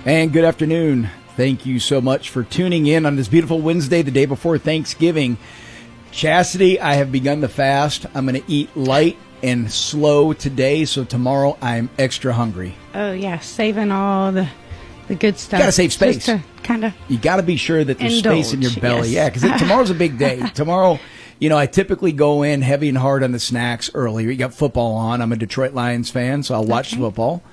And good afternoon. Thank you so much for tuning in on this beautiful Wednesday, the day before Thanksgiving. Chastity, I have begun the fast. I'm going to eat light and slow today, so tomorrow I'm extra hungry. Oh, yeah, saving all the good stuff. You got to save space. Just to kind of you got to be sure that there's space in your belly. Yes. Yeah, because tomorrow's a big day. Tomorrow, I typically go in heavy and hard on the snacks early. You got football on. I'm a Detroit Lions fan, so I'll watch football.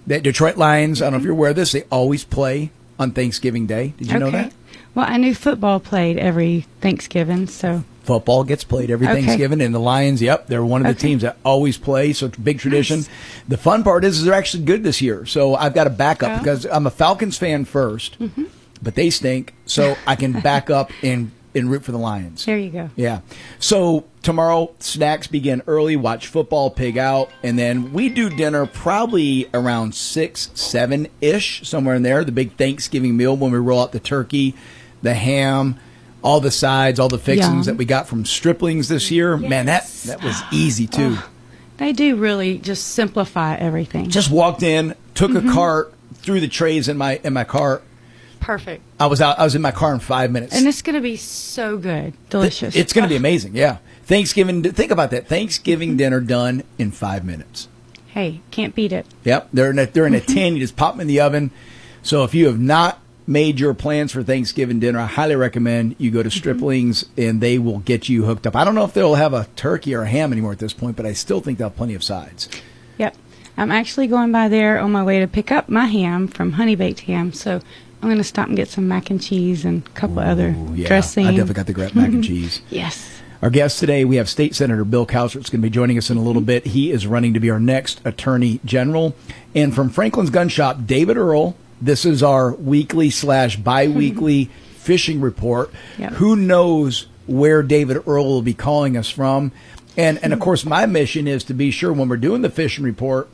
The Detroit Lions, I don't know if you're aware of this, they always play on Thanksgiving Day. Did you know that? Well, I knew football played every Thanksgiving, so. Football gets played every Thanksgiving, and the Lions, they're one of the teams that always play, so it's a big tradition. Nice. The fun part is they're actually good this year, so I've got to back up because I'm a Falcons fan first, but they stink, so I can back up and root for the Lions. There you go. Yeah. So tomorrow, snacks begin early, watch football, pig out, and then we do dinner probably around 6, 7-ish, somewhere in there, the big Thanksgiving meal when we roll out the turkey, the ham, all the sides, all the fixings that we got from Stripling's this year. Yes. Man, that was easy, too. Oh, they do really just simplify everything. Just walked in, took a cart, threw the trays in my cart. Perfect. I was in my car in 5 minutes. And it's going to be so good. Delicious. It's going to be amazing, yeah. Thanksgiving, think about that. Thanksgiving dinner done in 5 minutes. Hey, can't beat it. Yep, they're in a tin. You just pop them in the oven. So if you have not made your plans for Thanksgiving dinner, I highly recommend you go to Stripling's, and they will get you hooked up. I don't know if they'll have a turkey or a ham anymore at this point, but I still think they'll have plenty of sides. Yep. I'm actually going by there on my way to pick up my ham from Honey Baked Ham, so I'm going to stop and get some mac and cheese and a couple other dressing. I definitely got the mac and cheese. Yes. Our guest today, we have State Senator Bill Cousert's going to be joining us in a little bit. He is running to be our next Attorney General. And from Franklin's Gun Shop, David Earl. This is our weekly/bi-weekly fishing report. Yep. Who knows where David Earl will be calling us from? And of course, my mission is to be sure when we're doing the fishing report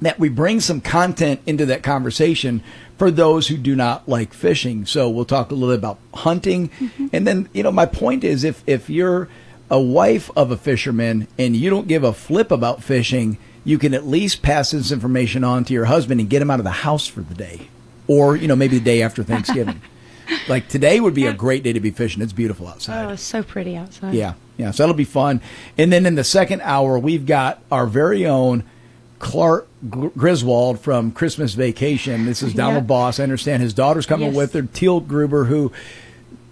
that we bring some content into that conversation for those who do not like fishing. So we'll talk a little bit about hunting. And then, my point is if you're a wife of a fisherman and you don't give a flip about fishing, you can at least pass this information on to your husband and get him out of the house for the day. Or, maybe the day after Thanksgiving. Like today would be a great day to be fishing. It's beautiful outside. Oh, it's so pretty outside. Yeah. So that'll be fun. And then in the second hour, we've got our very own Clark Griswold from Christmas Vacation. This is Donald Boss. I understand his daughter's coming with her, Teal Gruber, who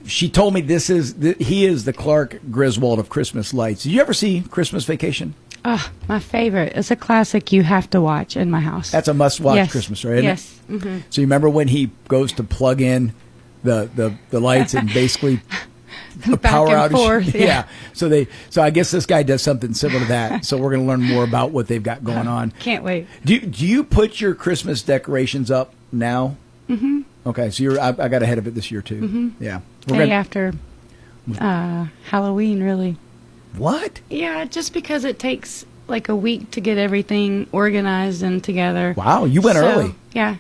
she told me he is the Clark Griswold of Christmas Lights. Did you ever see Christmas Vacation? Oh, my favorite. It's a classic you have to watch in my house. That's a must-watch Christmas story, isn't it? Yes. So you remember when he goes to plug in the lights and basically the power outage? Forth, yeah. So I guess this guy does something similar to that. So we're going to learn more about what they've got going on. Can't wait. Do you put your Christmas decorations up now? Mm-hmm. Okay, so I got ahead of it this year too. Mm-hmm. Yeah. After Halloween, really. What? Yeah, just because it takes like a week to get everything organized and together. Wow, you went early. Yeah.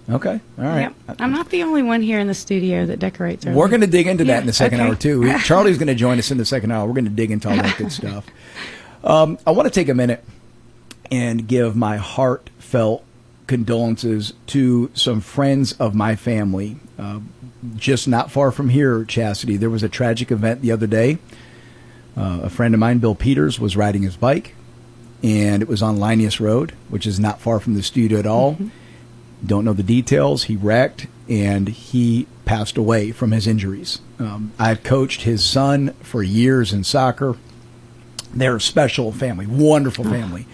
Okay, all right. Yep. I'm not the only one here in the studio that decorates early. We're going to dig into that in the second hour, too. Charlie's going to join us in the second hour. We're going to dig into all that good stuff. I want to take a minute and give my heartfelt condolences to some friends of my family. Just not far from here, Chastity. There was a tragic event the other day. A friend of mine, Bill Peters, was riding his bike, and it was on Linnaeus Road, which is not far from the studio at all. Don't know the details. He wrecked, and he passed away from his injuries. I've coached his son for years in soccer. They're a special family, wonderful family.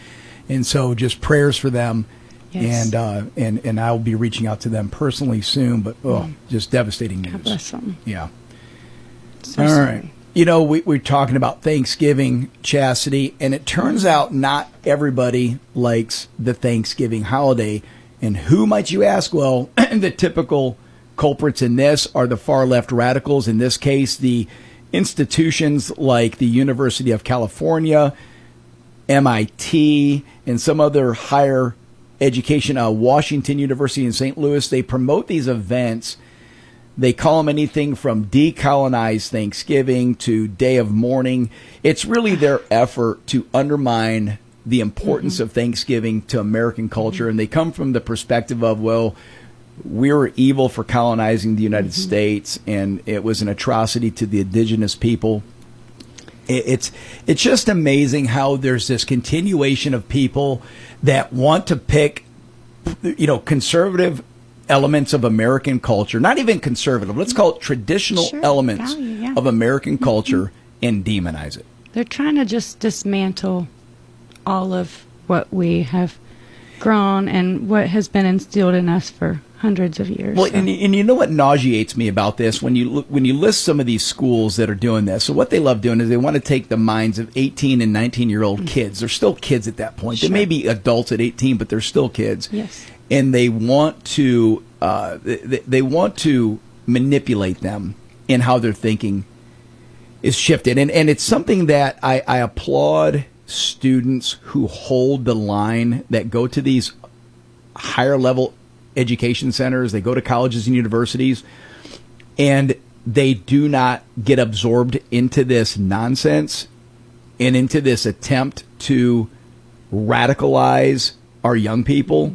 And so just prayers for them. Yes. And I'll be reaching out to them personally soon, but just devastating news. God bless them. Yeah. So all sorry. right. We're talking about Thanksgiving, Chastity, and it turns out not everybody likes the Thanksgiving holiday. And who might you ask? Well, the typical culprits in this are the far left radicals. In this case, the institutions like the University of California, MIT, and some other higher education, Washington University in St. Louis, they promote these events. They call them anything from decolonize Thanksgiving to Day of Mourning. It's really their effort to undermine the importance of Thanksgiving to American culture. And they come from the perspective of, well, we were evil for colonizing the United States, and it was an atrocity to the indigenous people. It's just amazing how there's this continuation of people that want to pick, conservative elements of American culture, not even conservative, let's call it traditional elements of American culture, and demonize it. They're trying to just dismantle all of what we have grown and what has been instilled in us for hundreds of years. Well, and you know what nauseates me about this? When you list some of these schools that are doing this, so what they love doing is they want to take the minds of 18 and 19-year-old kids. They're still kids at that point. They may be adults at 18, but they're still kids. Yes. And they want to they want to manipulate them in how their thinking is shifted. And it's something that I applaud students who hold the line, that go to these higher level education centers, they go to colleges and universities, and they do not get absorbed into this nonsense and into this attempt to radicalize our young people.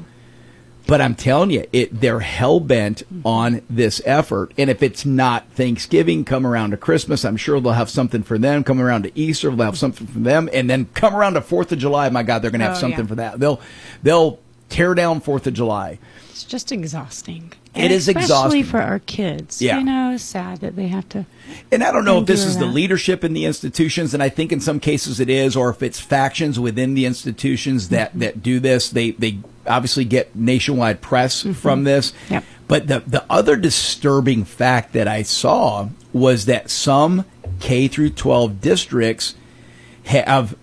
But I'm telling you, they're hell-bent on this effort. And if it's not Thanksgiving, come around to Christmas, I'm sure they'll have something for them. Come around to Easter, they'll have something for them. And then come around to 4th of July, my God, they're going to have something for that. They'll tear down 4th of July. It's just exhausting. It is exhausting. Especially exhausting. for our kids. Yeah. It's sad that they have to. And I don't know if this is the leadership in the institutions, and I think in some cases it is, or if it's factions within the institutions that do this. They obviously get nationwide press from this. Yep. But the other disturbing fact that I saw was that some K through 12 districts have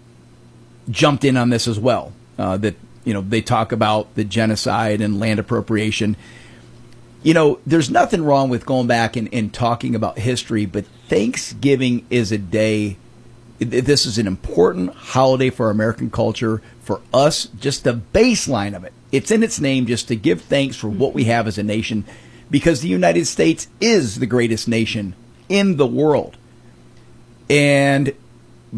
jumped in on this as well. They talk about the genocide and land appropriation. There's nothing wrong with going back and talking about history, but Thanksgiving is a day. This is an important holiday for American culture, for us, just the baseline of it. It's in its name, just to give thanks for what we have as a nation, because the United States is the greatest nation in the world. And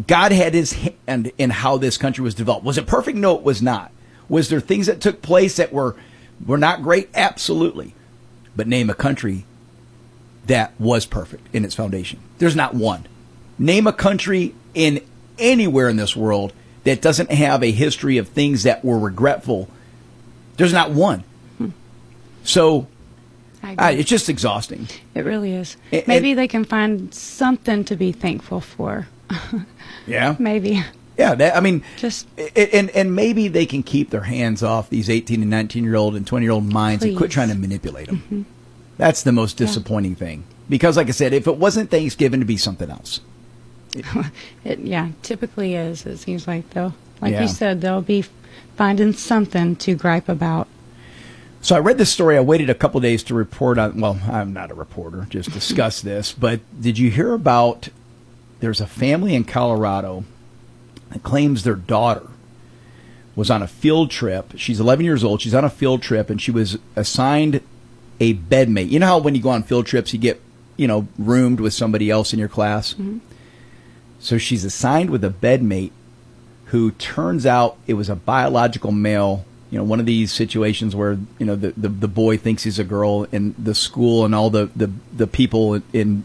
God had his hand in how this country was developed. Was it perfect? No, it was not. Was there things that took place that were not great? Absolutely. But name a country that was perfect in its foundation. There's not one. Name a country in anywhere in this world that doesn't have a history of things that were regretful. There's not one. So it's just exhausting. It really is. Maybe they can find something to be thankful for. Yeah. Maybe. Yeah, just and maybe they can keep their hands off these 18 and 19-year-old and 20-year-old minds and quit trying to manipulate them. That's the most disappointing thing. Because, like I said, if it wasn't Thanksgiving, it'd be something else. It typically is. It seems like you said, they'll be finding something to gripe about. So I read this story. I waited a couple days to report on. Well, I'm not a reporter, just discuss this. But did you hear about? There's a family in Colorado that claims their daughter was on a field trip. She's 11 years old. She's on a field trip, and she was assigned a bedmate. You know how when you go on field trips, you get, roomed with somebody else in your class? Mm-hmm. So she's assigned with a bedmate who turns out it was a biological male. One of these situations where, the boy thinks he's a girl, and the school and all the people in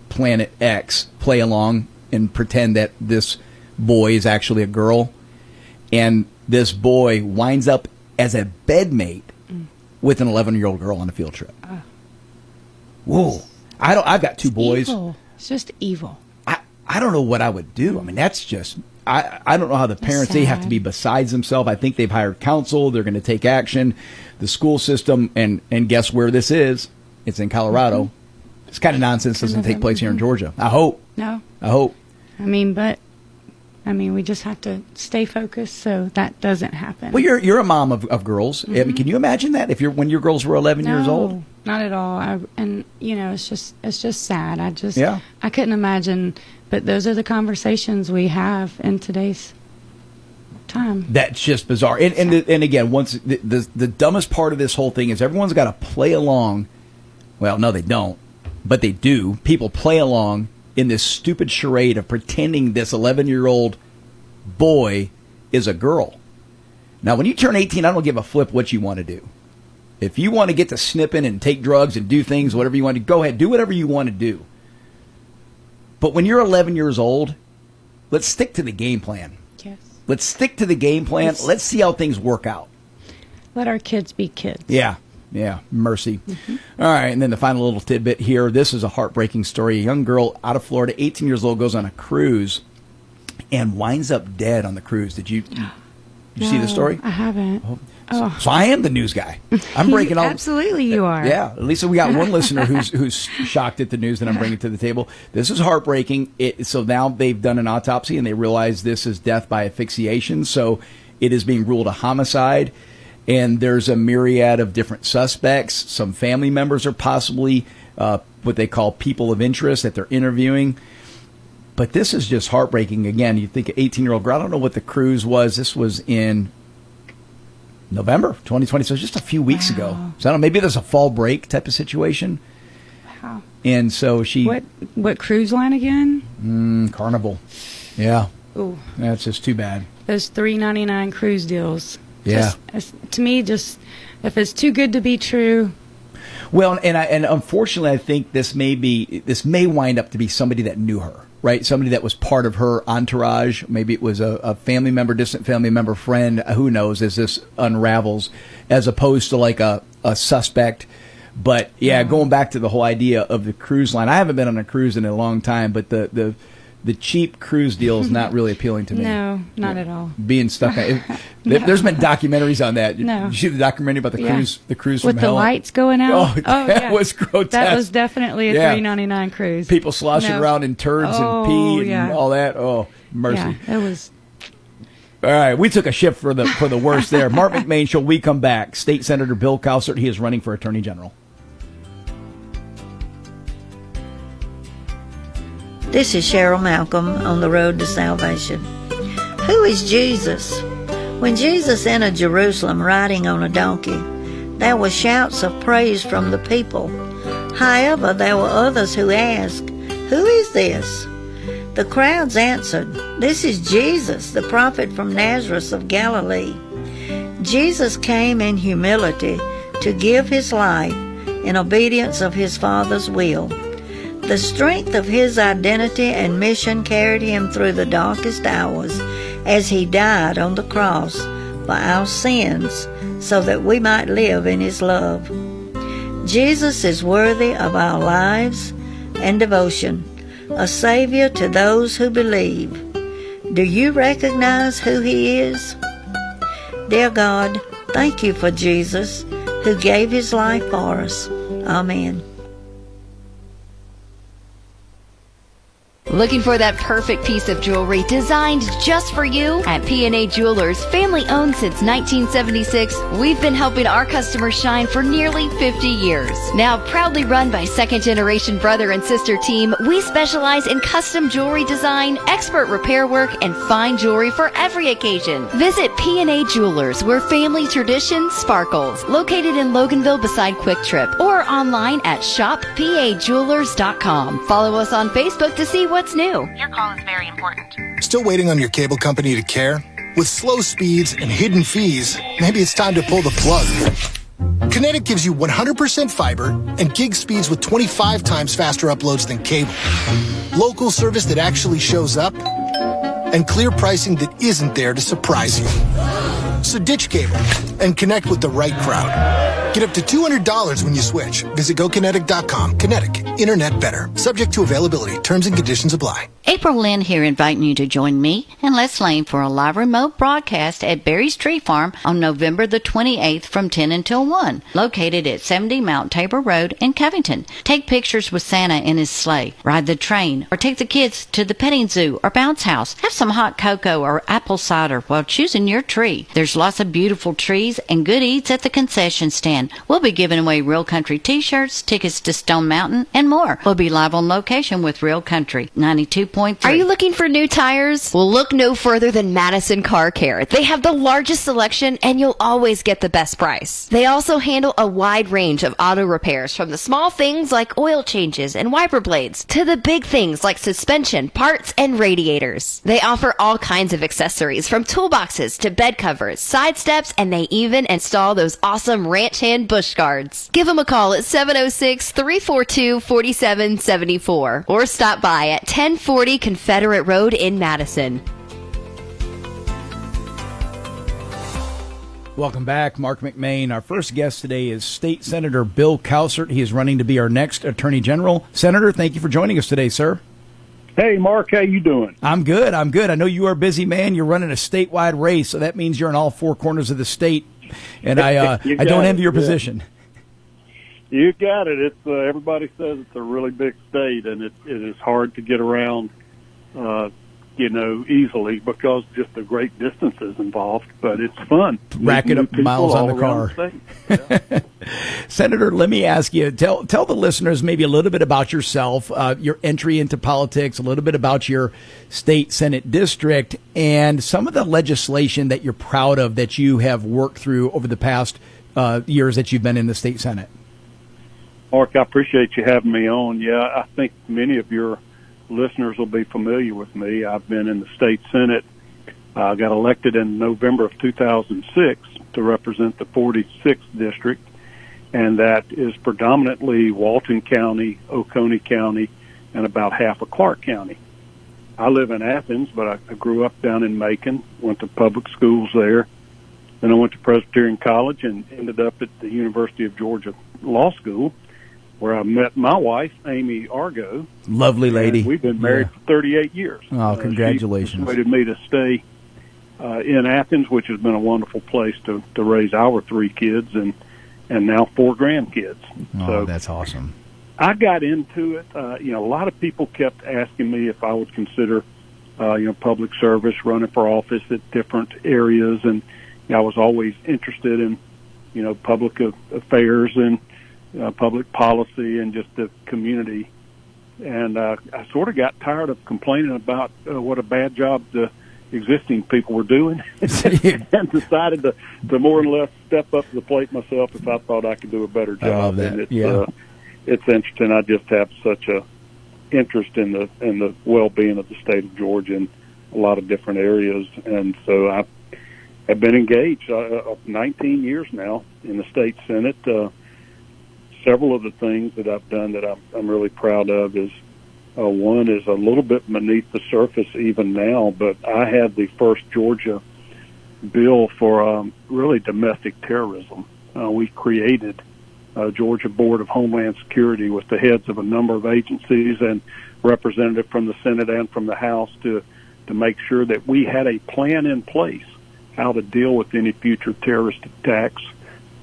Planet X play along and pretend that this boy is actually a girl, and this boy winds up as a bedmate with an 11-year-old girl on a field trip. Whoa! I've got two boys. Evil. It's just evil. I don't know what I would do. That's just I don't know how the parents, they have to be besides themselves. I think they've hired counsel. They're going to take action. The school system, and guess where this is? It's in Colorado. This kind of nonsense doesn't take place here in Georgia. I hope. No. I hope. We just have to stay focused so that doesn't happen. Well, you're a mom of girls. Can you imagine that when your girls were 11 years old? Not at all. It's just sad. I couldn't imagine. But those are the conversations we have in today's time. That's just bizarre. And again, once the dumbest part of this whole thing is everyone's got to play along. Well, no, they don't, but they do. People play along in this stupid charade of pretending this 11-year-old boy is a girl. Now, when you turn 18, I don't give a flip what you want to do. If you want to get to snipping and take drugs and do things, whatever you want to, go ahead. Do whatever you want to do. But when you're 11 years old, let's stick to the game plan. Yes. Let's stick to the game plan. Let's see how things work out. Let our kids be kids. Yeah. Mercy. Mm-hmm. All right, and then the final little tidbit here. This is a heartbreaking story. A young girl out of Florida, 18 years old, goes on a cruise and winds up dead on the cruise. Did you see the story? I haven't. Oh. So I am the news guy. I'm breaking all. Absolutely, you are. Yeah, at least we got one listener who's shocked at the news that I'm bringing to the table. This is heartbreaking. So now they've done an autopsy and they realize this is death by asphyxiation. So it is being ruled a homicide. And there's a myriad of different suspects. Some family members are possibly what they call people of interest that they're interviewing. But this is just heartbreaking. Again, you think an 18-year-old girl. I don't know what the cruise was. This was in November 2020, so just a few weeks ago. So I don't know, maybe there's a fall break type of situation. Wow. And so she... What cruise line again? Carnival. Yeah. Ooh. That's just too bad. Those $3.99 cruise deals. Yeah. To me, if it's too good to be true. Well, and unfortunately, I think this may wind up to be somebody that knew her, right? Somebody that was part of her entourage. Maybe it was a family member, distant family member, friend. Who knows? As this unravels, as opposed to like a suspect. But yeah, going back to the whole idea of the cruise line. I haven't been on a cruise in a long time, but the cheap cruise deal is not really appealing to me. No, not at all. Being stuck. There's been documentaries on that. No. You see the documentary about the cruise from with hell? the lights going out? Oh, that was grotesque. That was definitely a $3.99 cruise. People sloshing around in turds and pee and all that. Oh, mercy. Yeah, it was. All right, we took a shift for the worst there. Marc McMain Show, we come back. State Senator Bill Cowsert, he is running for Attorney General. This is Cheryl Malcolm on the road to salvation. Who is Jesus? When Jesus entered Jerusalem riding on a donkey, there were shouts of praise from the people. However, there were others who asked, "Who is this?" The crowds answered, "This is Jesus, the prophet from Nazareth of Galilee." Jesus came in humility to give his life in obedience of his Father's will. The strength of his identity and mission carried him through the darkest hours as he died on the cross for our sins so that we might live in his love. Jesus is worthy of our lives and devotion, a Savior to those who believe. Do you recognize who he is? Dear God, thank you for Jesus, who gave his life for us. Amen. Looking for that perfect piece of jewelry designed just for you? At P&A Jewelers, family owned since 1976, we've been helping our customers shine for nearly 50 years. Now proudly run by second-generation brother and sister team, we specialize in custom jewelry design, expert repair work, and fine jewelry for every occasion. Visit P&A Jewelers, where family tradition sparkles. Located in Loganville beside Quick Trip, or online at shoppajewelers.com. Follow us on Facebook to see what's new. Your call is very important. Still waiting on your cable company to care? With slow speeds and hidden fees, maybe it's time to pull the plug. Kinetic gives you 100% fiber and gig speeds with 25 times faster uploads than cable. Local service that actually shows up, and clear pricing that isn't there to surprise you. So ditch cable and connect with the right crowd. Get up to $200 when you switch. Visit GoKinetic.com. Kinetic. Internet better. Subject to availability. Terms and conditions apply. April Lynn here, inviting you to join me and Les Lane for a live remote broadcast at Barry's Tree Farm on November the 28th from 10 until 1, located at 70 Mount Tabor Road in Covington. Take pictures with Santa in his sleigh, ride the train, or take the kids to the petting zoo or bounce house. Have some hot cocoa or apple cider while choosing your tree. There's lots of beautiful trees and good eats at the concession stand. We'll be giving away Real Country t-shirts, tickets to Stone Mountain, and more. more. We'll be live on location with Real Country 92.3. Are you looking for new tires? Well, look no further than Madison Car Care. They have the largest selection, and you'll always get the best price. They also handle a wide range of auto repairs, from the small things like oil changes and wiper blades to the big things like suspension, parts, and radiators. They offer all kinds of accessories, from toolboxes to bed covers, side steps, and they even install those awesome ranch hand bush guards. Give them a call at 706-342-4774 or stop by at 1040 Confederate Road in Madison. Welcome back, Marc McMain. Our first guest today is State Senator Bill Cowsert. He is running to be our next Attorney General. Senator, thank you for joining us today, sir. Hey, Mark, how you doing? I'm good. I know you are a busy man. You're running a statewide race, so that means you're in all four corners of the state, and I don't envy your position. You got it. It's everybody says it's a really big state, and it is hard to get around, easily because just the great distances involved. But it's fun. Racking up miles on the car. Yeah. Senator, let me ask you, tell the listeners maybe a little bit about yourself, your entry into politics, a little bit about your state Senate district, and some of the legislation that you're proud of that you have worked through over the past years that you've been in the state Senate. Mark, I appreciate you having me on. Yeah, I think many of your listeners will be familiar with me. I've been in the state Senate. I got elected in November of 2006 to represent the 46th district, and that is predominantly Walton County, Oconee County, and about half of Clark County. I live in Athens, but I grew up down in Macon, went to public schools there. Then I went to Presbyterian College and ended up at the University of Georgia Law School, where I met my wife, Amy Argo. Lovely lady. We've been married for 38 years. Oh, congratulations. She persuaded me to stay in Athens, which has been a wonderful place to raise our 3 kids and now 4 grandkids. Oh, so that's awesome. I got into it. A lot of people kept asking me if I would consider, public service, running for office at different areas. And I was always interested in, public affairs and public policy and just the community. And I sort of got tired of complaining about what a bad job the existing people were doing and decided to more or less step up to the plate myself if I thought I could do a better job. I love that. And it's interesting. I just have such a interest in the well-being of the state of Georgia in a lot of different areas. And so I have been engaged 19 years now in the state Senate. Several of the things that I've done that I'm really proud of is one is a little bit beneath the surface even now, but I had the first Georgia bill for really domestic terrorism. We created a Georgia Board of Homeland Security with the heads of a number of agencies and representative from the Senate and from the House to make sure that we had a plan in place how to deal with any future terrorist attacks,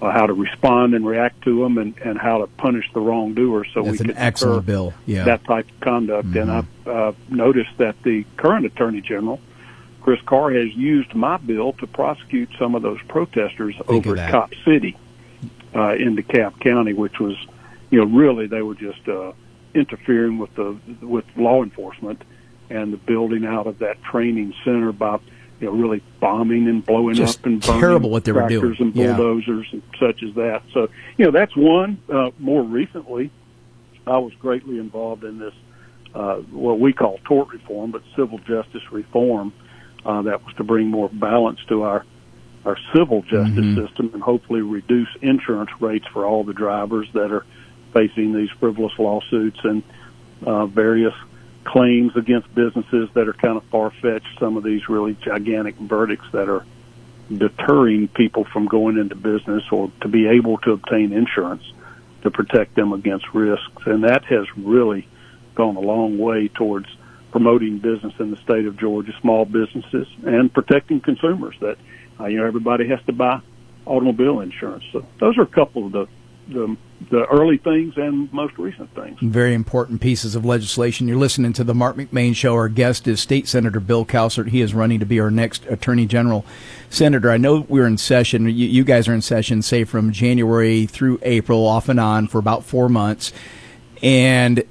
how to respond and react to them, and how to punish the wrongdoers. So that's we could an excellent bill. Yeah, that type of conduct. Mm-hmm. And I've noticed that the current Attorney General, Chris Carr, has used my bill to prosecute some of those protesters over at Cop City in DeKalb County, which was, really they were just interfering with law enforcement and the building out of that training center by really bombing and blowing just up and burning terrible what they were doing. Tractors and bulldozers and such as that. So, that's one. More recently, I was greatly involved in this, what we call tort reform, but civil justice reform. That was to bring more balance to our civil justice system and hopefully reduce insurance rates for all the drivers that are facing these frivolous lawsuits and various claims against businesses that are kind of far-fetched, some of these really gigantic verdicts that are deterring people from going into business or to be able to obtain insurance to protect them against risks. And that has really gone a long way towards promoting business in the state of Georgia, small businesses, and protecting consumers that, everybody has to buy automobile insurance. So those are a couple of the early things and most recent things. Very important pieces of legislation. You're listening to the Marc McMain Show. Our guest is State Senator Bill Cowsert. He is running to be our next Attorney General. Senator, I know we're in session. You guys are in session, say, from January through April, off and on, for about 4 months. And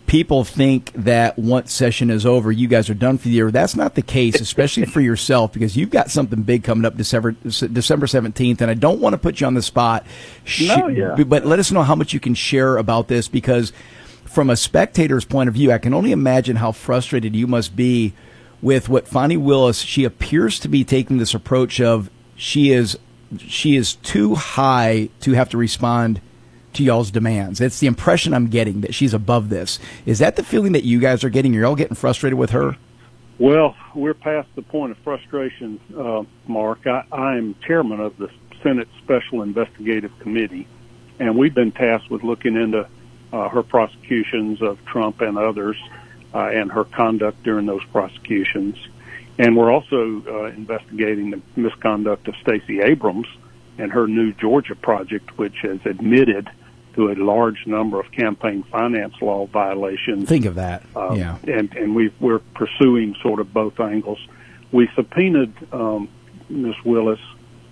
people think that once session is over, you guys are done for the year. That's not the case, especially for yourself, because you've got something big coming up December 17th, and I don't want to put you on the spot. But let us know how much you can share about this, because from a spectator's point of view, I can only imagine how frustrated you must be with what Fonnie Willis, she appears to be taking this approach of she is too high to have to respond to y'all's demands. It's the impression I'm getting, that she's above this. Is that the feeling that you guys are getting? You're all getting frustrated with her? Well, we're past the point of frustration, Mark. I'm chairman of the Senate Special Investigative Committee, and we've been tasked with looking into her prosecutions of Trump and others and her conduct during those prosecutions. And we're also investigating the misconduct of Stacey Abrams and her new Georgia project, which has admitted to a large number of campaign finance law violations. Think of that. Yeah. And we're pursuing sort of both angles. We subpoenaed Ms. Willis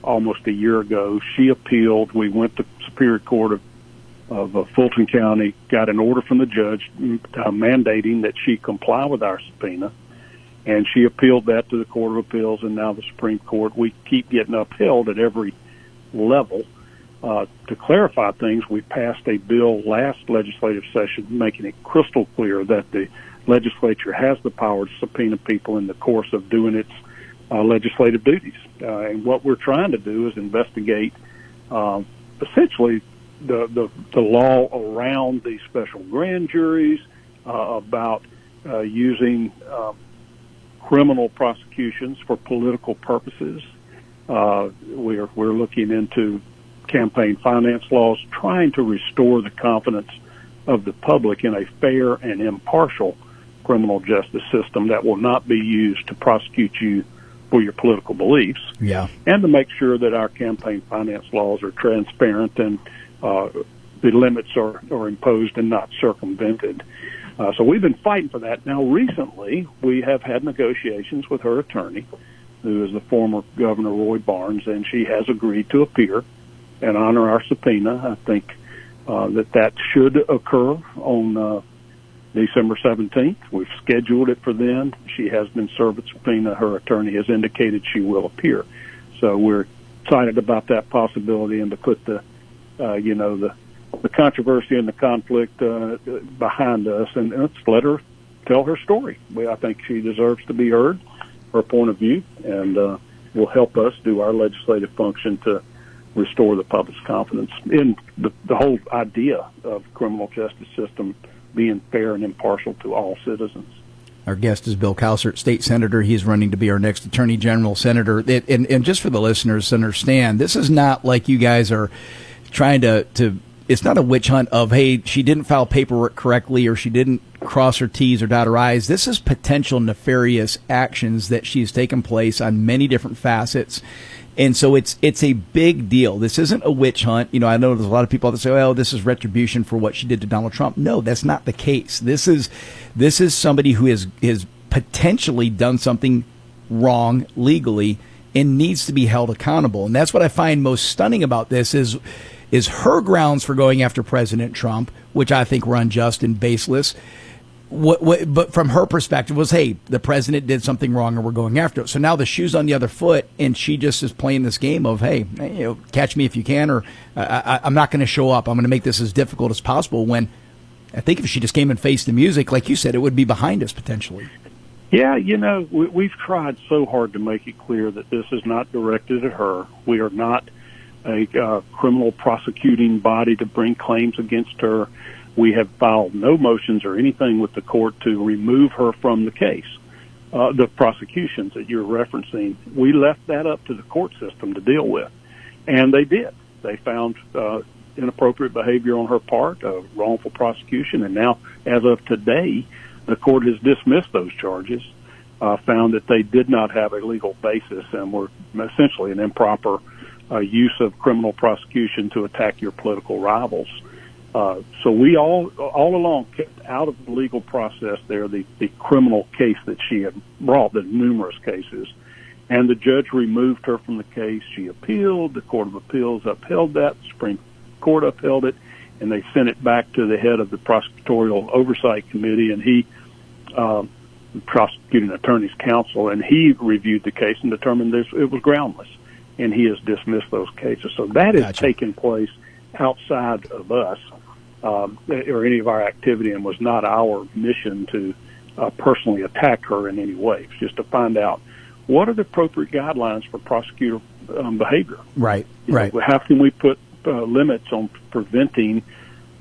almost a year ago. She appealed. We went to Superior Court of Fulton County, got an order from the judge mandating that she comply with our subpoena, and she appealed that to the Court of Appeals and now the Supreme Court. We keep getting upheld at every level. To clarify things, we passed a bill last legislative session making it crystal clear that the legislature has the power to subpoena people in the course of doing its legislative duties. And what we're trying to do is investigate essentially the law around these special grand juries, about using criminal prosecutions for political purposes. We're looking into campaign finance laws, trying to restore the confidence of the public in a fair and impartial criminal justice system that will not be used to prosecute you for your political beliefs. Yeah. And to make sure that our campaign finance laws are transparent and the limits are imposed and not circumvented. So we've been fighting for that. Now, recently, we have had negotiations with her attorney, who is the former Governor Roy Barnes, and she has agreed to appear and honor our subpoena. I think that should occur on December 17th. We've scheduled it for then. She has been served with subpoena. Her attorney has indicated she will appear. So we're excited about that possibility and to put the controversy and the conflict behind us, and let's let her tell her story. I think she deserves to be heard, her point of view, and will help us do our legislative function to restore the public's confidence in the whole idea of criminal justice system being fair and impartial to all citizens. Our guest is Bill Cowsert, state senator. He's running to be our next attorney general senator. And just for the listeners to understand, this is not like you guys are trying to it's not a witch hunt of, hey, she didn't file paperwork correctly or she didn't cross her T's or dot her I's. This is potential nefarious actions that she's taken place on many different facets. And so it's a big deal. This isn't a witch hunt. You know, I know there's a lot of people that say, oh, this is retribution for what she did to Donald Trump. No, that's not the case. This is somebody who has potentially done something wrong legally and needs to be held accountable. And that's what I find most stunning about this is her grounds for going after President Trump, which I think were unjust and baseless. But from her perspective was, hey, the president did something wrong and we're going after it. So now the shoe's on the other foot, and she just is playing this game of, hey, catch me if you can, or I'm not going to show up. I'm going to make this as difficult as possible, when I think if she just came and faced the music, like you said, it would be behind us potentially. Yeah, we've tried so hard to make it clear that this is not directed at her. We are not a criminal prosecuting body to bring claims against her. We have filed no motions or anything with the court to remove her from the case. The prosecutions that you're referencing, we left that up to the court system to deal with. And they did. They found inappropriate behavior on her part, wrongful prosecution, and now, as of today, the court has dismissed those charges, found that they did not have a legal basis and were essentially an improper use of criminal prosecution to attack your political rivals. So we all along kept out of the legal process there the criminal case that she had brought, the numerous cases, and the judge removed her from the case. She appealed. The Court of Appeals upheld that. The Supreme Court upheld it, and they sent it back to the head of the prosecutorial oversight committee, and he, prosecuting attorney's counsel, and he reviewed the case and determined it was groundless, and he has dismissed those cases. So that has taken place outside of us or any of our activity, and was not our mission to personally attack her in any way. It's just to find out what are the appropriate guidelines for prosecutor behavior. Right. How can we put limits on preventing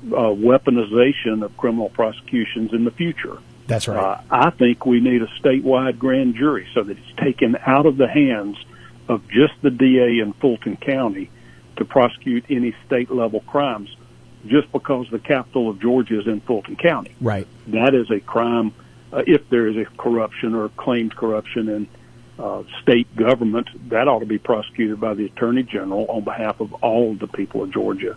weaponization of criminal prosecutions in the future? That's right. I think we need a statewide grand jury so that it's taken out of the hands of just the DA in Fulton County to prosecute any state-level crimes just because the capital of Georgia is in Fulton County. Right. That is a crime if there is a corruption or claimed corruption in state government. That ought to be prosecuted by the Attorney General on behalf of all of the people of Georgia,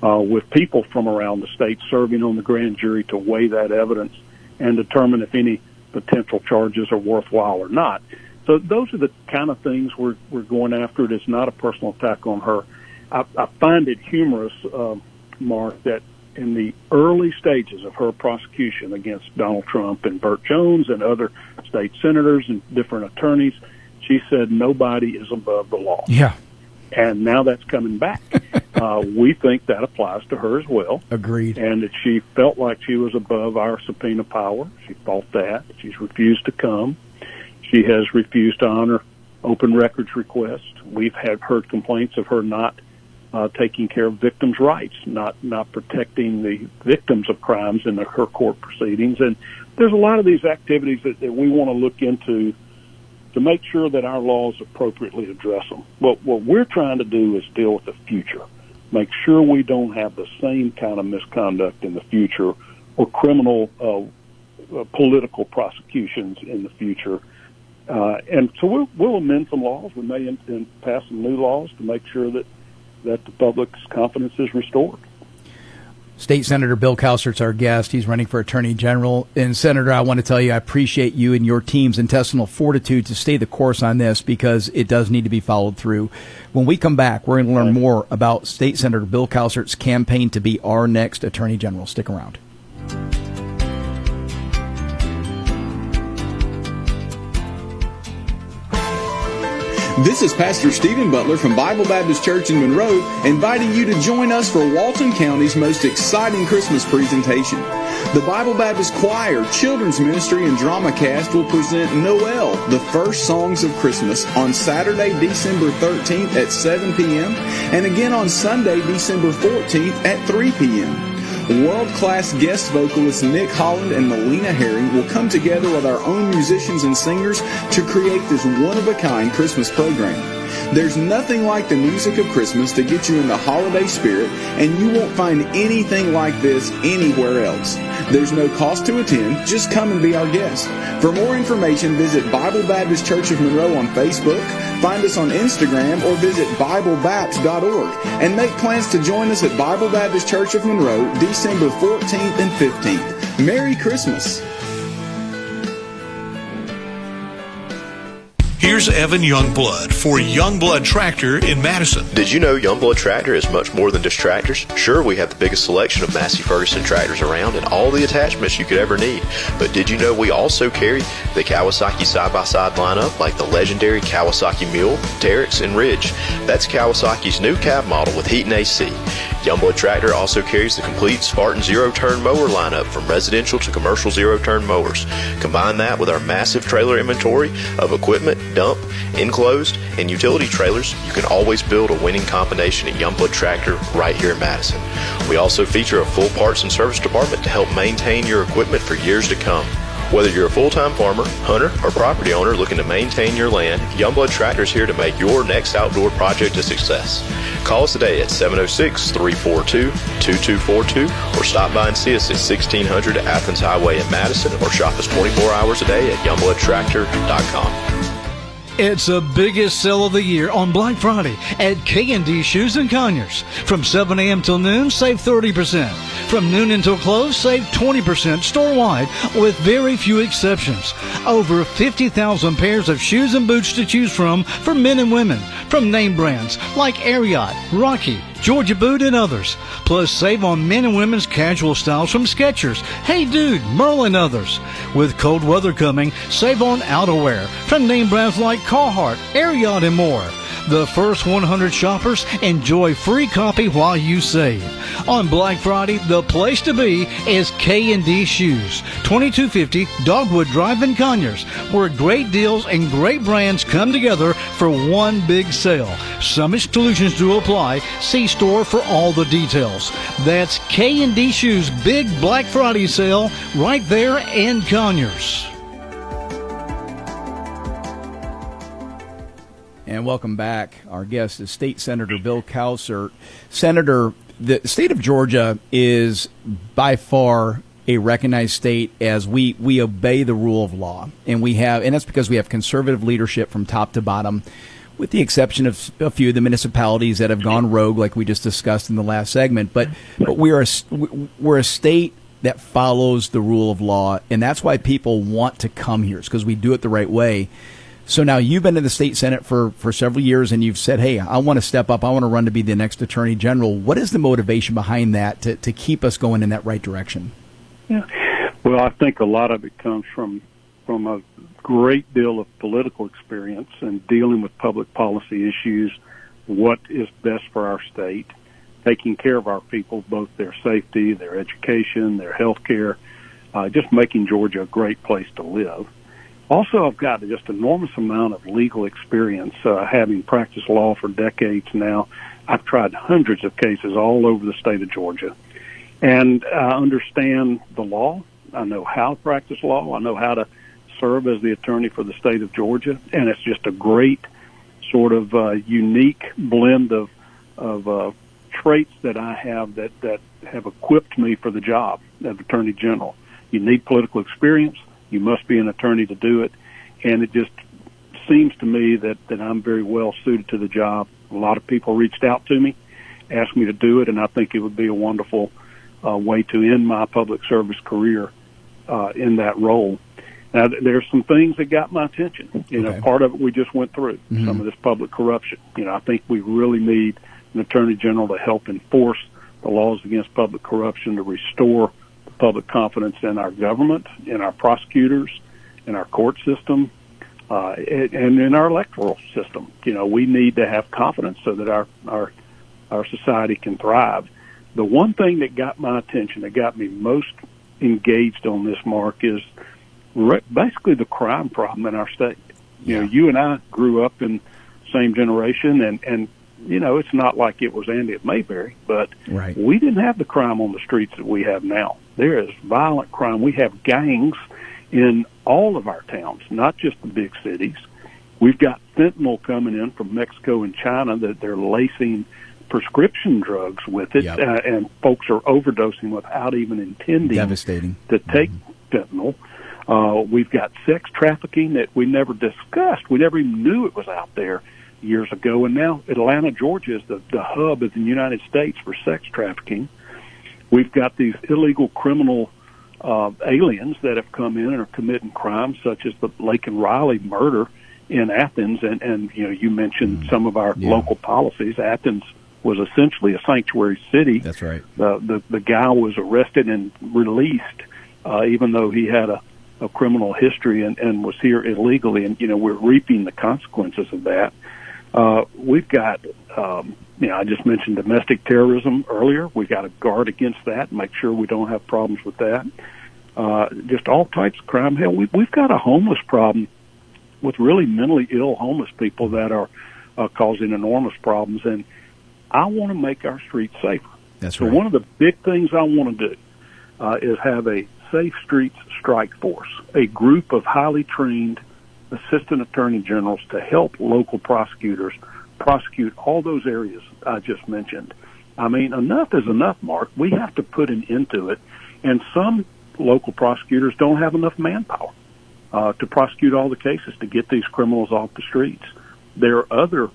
with people from around the state serving on the grand jury to weigh that evidence and determine if any potential charges are worthwhile or not. So those are the kind of things we're going after. It is not a personal attack on her. I find it humorous, Mark, that in the early stages of her prosecution against Donald Trump and Burt Jones and other state senators and different attorneys, she said nobody is above the law. Yeah. And now that's coming back. We think that applies to her as well. Agreed. And that she felt like she was above our subpoena power. She felt that. She's refused to come. She has refused to honor open records requests. We've heard complaints of her not taking care of victims' rights, not protecting the victims of crimes in her court proceedings. And there's a lot of these activities that we want to look into to make sure that our laws appropriately address them. What we're trying to do is deal with the future, make sure we don't have the same kind of misconduct in the future or criminal political prosecutions in the future. And so we'll amend some laws. We may pass some new laws to make sure that the public's confidence is restored. State Senator Bill Calsert's our guest. He's running for Attorney General. And, Senator, I want to tell you I appreciate you and your team's intestinal fortitude to stay the course on this because it does need to be followed through. When we come back, we're going to learn more about State Senator Bill Calsert's campaign to be our next Attorney General. Stick around. This is Pastor Stephen Butler from Bible Baptist Church in Monroe, inviting you to join us for Walton County's most exciting Christmas presentation. The Bible Baptist Choir, Children's Ministry, and Drama Cast will present Noel, the First Songs of Christmas, on Saturday, December 13th at 7 p.m., and again on Sunday, December 14th at 3 p.m. World-class guest vocalists Nick Holland and Melina Herring will come together with our own musicians and singers to create this one-of-a-kind Christmas program. There's nothing like the music of Christmas to get you in the holiday spirit, and you won't find anything like this anywhere else. There's no cost to attend. Just come and be our guest. For more information, visit Bible Baptist Church of Monroe on Facebook, find us on Instagram, or visit BibleBapt.org, and make plans to join us at Bible Baptist Church of Monroe December 14th and 15th. Merry Christmas! Here's Evan Youngblood for Youngblood Tractor in Madison. Did you know Youngblood Tractor is much more than just tractors? Sure, we have the biggest selection of Massey Ferguson tractors around and all the attachments you could ever need. But did you know we also carry the Kawasaki side-by-side lineup like the legendary Kawasaki Mule, Terex, and Ridge? That's Kawasaki's new cab model with heat and AC. Youngblood Tractor also carries the complete Spartan zero-turn mower lineup from residential to commercial zero-turn mowers. Combine that with our massive trailer inventory of equipment, dump, enclosed, and utility trailers, you can always build a winning combination at Youngblood Tractor right here in Madison. We also feature a full parts and service department to help maintain your equipment for years to come. Whether you're a full-time farmer, hunter, or property owner looking to maintain your land, Youngblood Tractor is here to make your next outdoor project a success. Call us today at 706-342-2242 or stop by and see us at 1600 Athens Highway in Madison or shop us 24 hours a day at youngbloodtractor.com. It's the biggest sale of the year on Black Friday at K&D Shoes and Conyers. From 7 a.m. till noon, save 30%. From noon until close, save 20% store-wide with very few exceptions. Over 50,000 pairs of shoes and boots to choose from for men and women, from name brands like Ariat, Rocky, Georgia Boot, and others. Plus, save on men and women's casual styles from Skechers, Hey Dude, Merle, and others. With cold weather coming, save on outerwear from name brands like Carhartt, Ariat, and more. The first 100 shoppers enjoy free copy while you save. On Black Friday, the place to be is K&D Shoes, 2250 Dogwood Drive in Conyers, where great deals and great brands come together for one big sale. Some exclusions do apply. See store for all the details. That's K&D Shoes' big Black Friday sale right there in Conyers. And welcome back. Our guest is State Senator Bill Cowsert. Senator, the state of Georgia is by far a recognized state as we obey the rule of law. And that's because we have conservative leadership from top to bottom, with the exception of a few of the municipalities that have gone rogue, like we just discussed in the last segment. But we're a state that follows the rule of law, and that's why people want to come here, because we do it the right way. So now you've been in the state Senate for several years, and you've said, hey, I want to step up. I want to run to be the next Attorney General. What is the motivation behind that to keep us going in that right direction? Yeah. Well, I think a lot of it comes from a great deal of political experience and dealing with public policy issues, what is best for our state, taking care of our people, both their safety, their education, their health care, just making Georgia a great place to live. Also, I've got just an enormous amount of legal experience, having practiced law for decades now. I've tried hundreds of cases all over the state of Georgia. And I understand the law. I know how to practice law. I know how to serve as the attorney for the state of Georgia. And it's just a great sort of unique blend of traits that I have that have equipped me for the job of Attorney General. You need political experience. You must be an attorney to do it. And it just seems to me that I'm very well suited to the job. A lot of people reached out to me, asked me to do it, and I think it would be a wonderful way to end my public service career in that role. Now, there's some things that got my attention. You know, part of it we just went through, some of this public corruption. You know, I think we really need an attorney general to help enforce the laws against public corruption, to restore public confidence in our government, in our prosecutors, in our court system, and in our electoral system. You know, we need to have confidence so that our society can thrive. The one thing that got my attention, that got me most engaged on this, Mark, is basically the crime problem in our state. You know, you and I grew up in the same generation, and you know, it's not like it was Andy at Mayberry, but we didn't have the crime on the streets that we have now. There is violent crime. We have gangs in all of our towns, not just the big cities. We've got fentanyl coming in from Mexico and China that they're lacing prescription drugs with it, and folks are overdosing without even intending to take fentanyl. We've got sex trafficking that we never discussed. We never even knew it was out there years ago, and now Atlanta, Georgia is the hub of the United States for sex trafficking. We've got these illegal criminal aliens that have come in and are committing crimes, such as the Lake and Riley murder in Athens, and you know, you mentioned some of our local policies. Athens was essentially a sanctuary city. That's right. The guy was arrested and released, even though he had a criminal history and was here illegally, and you know, we're reaping the consequences of that. We've got, you know, I just mentioned domestic terrorism earlier. We've got to guard against that, make sure we don't have problems with that. Just all types of crime. Hell, we've got a homeless problem with really mentally ill homeless people that are causing enormous problems, and I want to make our streets safer. That's right. So one of the big things I want to do is have a Safe Streets Strike Force, a group of highly trained assistant attorney generals to help local prosecutors prosecute all those areas I just mentioned. I mean, enough is enough, Mark. We have to put an end to it, and some local prosecutors don't have enough manpower to prosecute all the cases, to get these criminals off the streets. There are other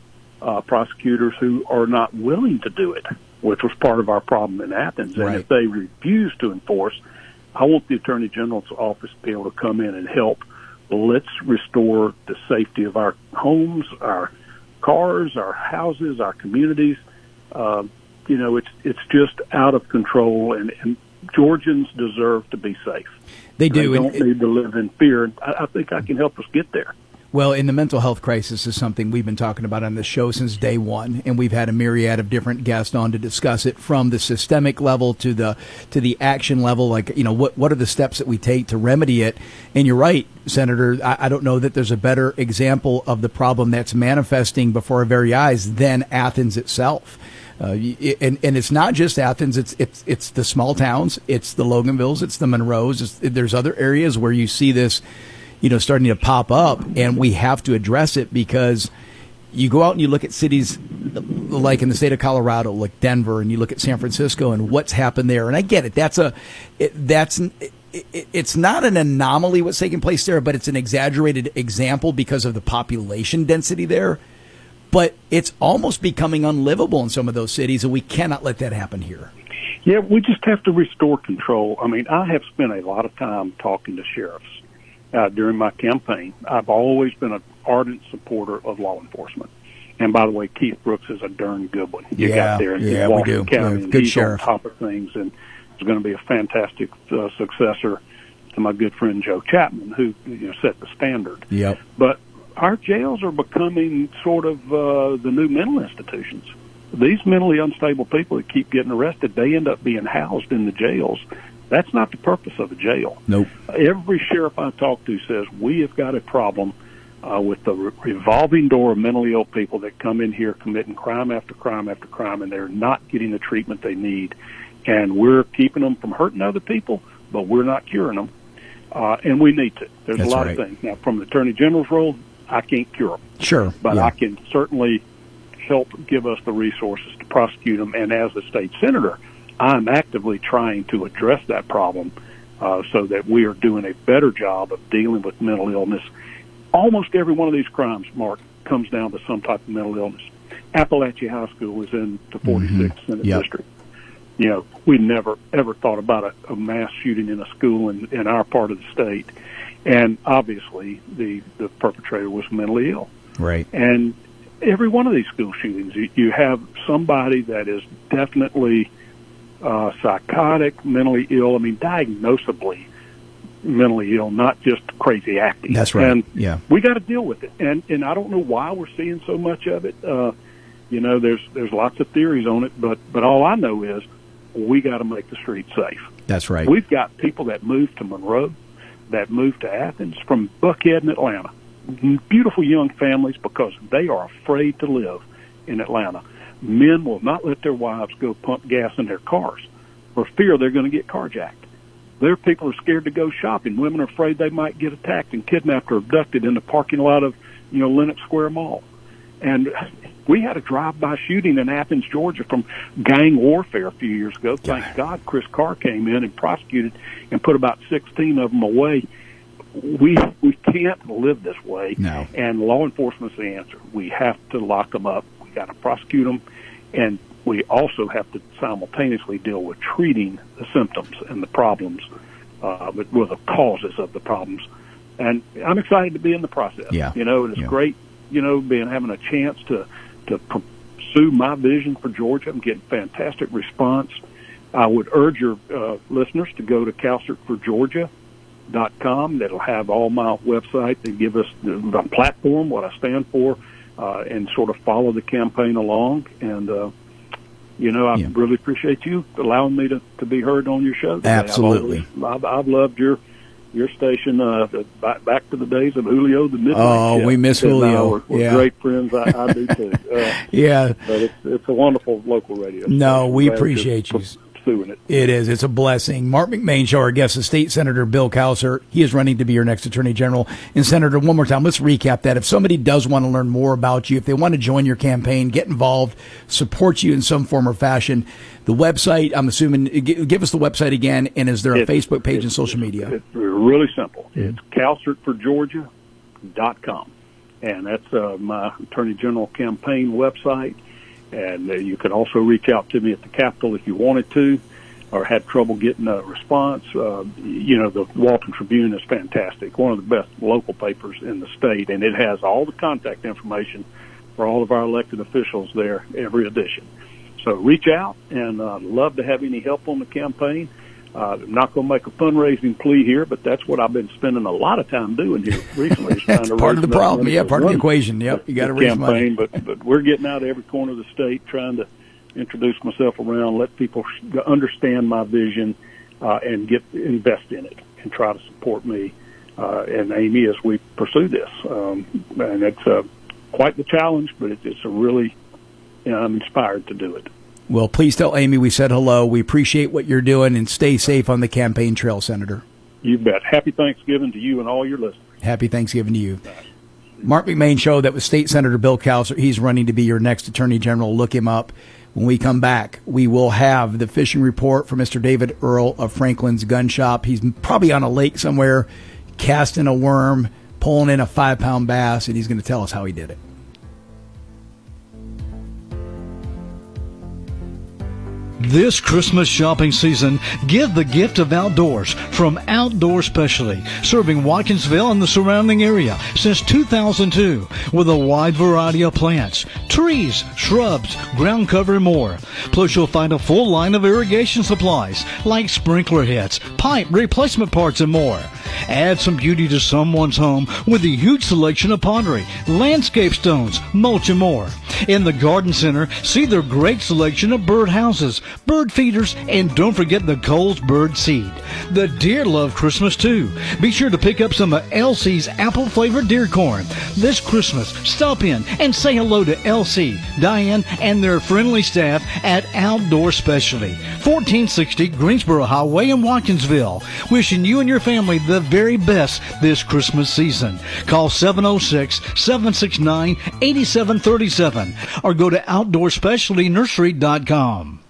prosecutors who are not willing to do it. which was part of our problem in Athens. And if they refuse to enforce, I want the Attorney General's office to be able to come in and help. Let's restore the safety of our homes, our cars, our houses, our communities. It's just out of control, and Georgians deserve to be safe. They do. They don't need to live in fear. And I think I can help us get there. Well, and the mental health crisis is something we've been talking about on this show since day one, and we've had a myriad of different guests on to discuss it, from the systemic level to the action level. Like, what are the steps that we take to remedy it? And you're right, Senator. I don't know that there's a better example of the problem that's manifesting before our very eyes than Athens itself. And it's not just Athens. It's the small towns. It's the Loganvilles. It's the Monroes. There's other areas where you see this, starting to pop up, and we have to address it, because you go out and you look at cities like in the state of Colorado, like Denver, and you look at San Francisco and what's happened there. And I get it. It's not an anomaly what's taking place there, but it's an exaggerated example because of the population density there. But it's almost becoming unlivable in some of those cities, and we cannot let that happen here. Yeah, we just have to restore control. I mean, I have spent a lot of time talking to sheriffs during my campaign. I've always been an ardent supporter of law enforcement. And by the way, Keith Brooks is a darn good one. You got there in Washington County, and he's sheriff. On top of things, and is going to be a fantastic successor to my good friend Joe Chapman, who set the standard. Yep. But our jails are becoming sort of the new mental institutions. These mentally unstable people that keep getting arrested, they end up being housed in the jails. That's not the purpose of a jail. Nope. Every sheriff I talk to says we have got a problem with the revolving door of mentally ill people that come in here committing crime after crime after crime, and they're not getting the treatment they need. And we're keeping them from hurting other people, but we're not curing them. And we need to. There's a lot of things. Now, from the Attorney General's role, I can't cure them. Sure. But I can certainly help give us the resources to prosecute them. And as a state senator, I'm actively trying to address that problem so that we are doing a better job of dealing with mental illness. Almost every one of these crimes, Mark, comes down to some type of mental illness. Appalachia High School is in the 46th Senate District. We never, ever thought about a mass shooting in a school in our part of the state. And obviously, the perpetrator was mentally ill. Right. And every one of these school shootings, you have somebody that is definitely psychotic, mentally ill. I mean, diagnosably mentally ill, not just crazy acting. That's right. And we got to deal with it. And I don't know why we're seeing so much of it. There's lots of theories on it, but all I know is we got to make the streets safe. That's right. We've got people that moved to Monroe, that moved to Athens from Buckhead in Atlanta. Beautiful young families because they are afraid to live in Atlanta. Men will not let their wives go pump gas in their cars for fear they're going to get carjacked. Their people are scared to go shopping. Women are afraid they might get attacked and kidnapped or abducted in the parking lot of, Lenox Square Mall. And we had a drive-by shooting in Athens, Georgia from gang warfare a few years ago. Thank God Chris Carr came in and prosecuted and put about 16 of them away. We can't live this way. No. And law enforcement's the answer. We have to lock them up. We got to prosecute them. And we also have to simultaneously deal with treating the symptoms and the problems, with the causes of the problems. And I'm excited to be in the process. Yeah. It's great, having a chance to pursue my vision for Georgia. I'm getting fantastic response. I would urge your listeners to go to CalCertForGeorgia.com. That'll have all my website. They give us the platform, what I stand for, and sort of follow the campaign along. And, I really appreciate you allowing me to be heard on your show today. Absolutely. I've loved your station back to the days of Julio the Midnight Chef. We miss Julio. We're great friends. I do too. But it's a wonderful local radio station. No, we appreciate you. Pursuing it. It is. It's a blessing. Marc McMain Show, our guest is State Senator Bill Calcert. He is running to be your next Attorney General. And Senator, one more time, let's recap that. If somebody does want to learn more about you, if they want to join your campaign, get involved, support you in some form or fashion, the website, I'm assuming, give us the website again, and is there a Facebook page and social media? It's really simple. It's CalCertForGeorgia.com. And that's my Attorney General campaign website. And you could also reach out to me at the Capitol if you wanted to, or had trouble getting a response. The Walton Tribune is fantastic, one of the best local papers in the state, and it has all the contact information for all of our elected officials there, every edition. So reach out, and I'd love to have any help on the campaign. I'm not going to make a fundraising plea here, but that's what I've been spending a lot of time doing here recently. Is trying to part of the problem, part of the equation. Yep, you got to raise money. But we're getting out of every corner of the state, trying to introduce myself around, let people understand my vision, and invest in it and try to support me and Amy as we pursue this. And it's quite the challenge, but it's a really, I'm inspired to do it. Well, please tell Amy we said hello. We appreciate what you're doing, and stay safe on the campaign trail, Senator. You bet. Happy Thanksgiving to you and all your listeners. Happy Thanksgiving to you. Marc McMain Show, that was State Senator Bill Cowser. He's running to be your next Attorney General. Look him up. When we come back, we will have the fishing report from Mr. David Earl of Franklin's Gun Shop. He's probably on a lake somewhere, casting a worm, pulling in a 5-pound bass, and he's going to tell us how he did it. This Christmas shopping season, give the gift of outdoors from Outdoor Specialty, serving Watkinsville and the surrounding area since 2002 with a wide variety of plants, trees, shrubs, ground cover, and more. Plus, you'll find a full line of irrigation supplies like sprinkler heads, pipe replacement parts, and more. Add some beauty to someone's home with a huge selection of pottery, landscape stones, mulch, and more. In the Garden Center, see their great selection of bird houses, bird feeders, and don't forget the Cole's bird seed. The deer love Christmas too. Be sure to pick up some of Elsie's apple-flavored deer corn. This Christmas, stop in and say hello to Elsie, Diane, and their friendly staff at Outdoor Specialty, 1460 Greensboro Highway in Watkinsville. Wishing you and your family the very best this Christmas season. Call 706-769-8737 or go to OutdoorSpecialtyNursery.com.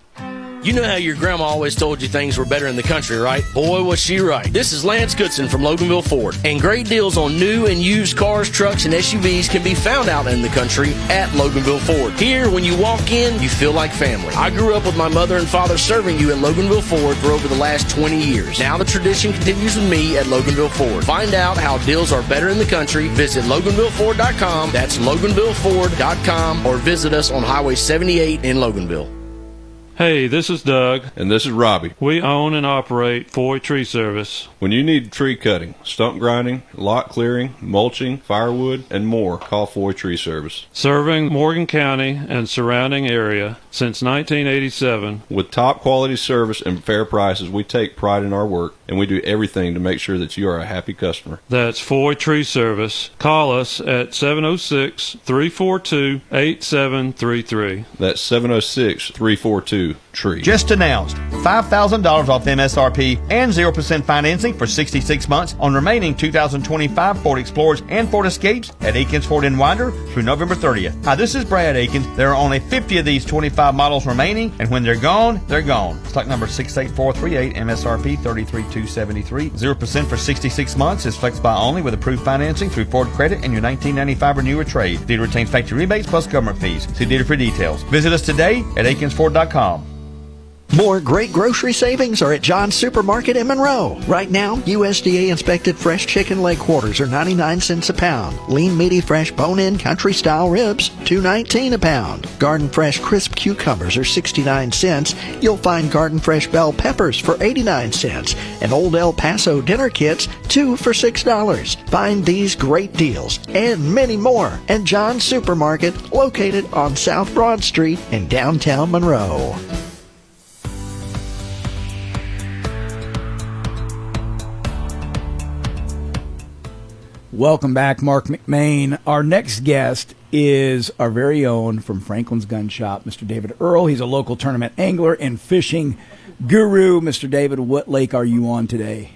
You know how your grandma always told you things were better in the country, right? Boy, was she right. This is Lance Goodson from Loganville Ford, and great deals on new and used cars, trucks, and SUVs can be found out in the country at Loganville Ford. Here, when you walk in, you feel like family. I grew up with my mother and father serving you at Loganville Ford for over the last 20 years. Now the tradition continues with me at Loganville Ford. Find out how deals are better in the country. Visit LoganvilleFord.com. That's LoganvilleFord.com, or visit us on Highway 78 in Loganville. Hey, this is Doug. And this is Robbie. We own and operate Foy Tree Service. When you need tree cutting, stump grinding, lot clearing, mulching, firewood, and more, call Foy Tree Service. Serving Morgan County and surrounding area since 1987. With top quality service and fair prices, we take pride in our work, and we do everything to make sure that you are a happy customer. That's Foy Tree Service. Call us at 706-342-8733. That's 706-342-TREE. Just announced $5,000 off MSRP and 0% financing for 66 months on remaining 2025 Ford Explorers and Ford Escapes at Aikens Ford in Winder through November 30th. Hi, this is Brad Aikens. There are only 50 of these 25 models remaining, and when they're gone, they're gone. Stock number 68438, MSRP $33,273. 0% for 66 months is flexed by only with approved financing through Ford Credit and your 1995 Renew or Trade. Dealer retains factory rebates plus government fees. See dealer for details. Visit us today at AikinsFord.com. More great grocery savings are at John's Supermarket in Monroe. Right now, USDA inspected fresh chicken leg quarters are 99 cents a pound. Lean meaty fresh bone-in country style ribs, $2.19 a pound. Garden fresh crisp cucumbers are 69 cents. You'll find garden fresh bell peppers for 89 cents. And Old El Paso dinner kits, 2 for $6. Find these great deals and many more at John's Supermarket, located on South Broad Street in downtown Monroe. Welcome back, Marc McMain. Our next guest is our very own from Franklin's Gun Shop, Mr. David Earl. He's a local tournament angler and fishing guru. Mr. David, what lake are you on today?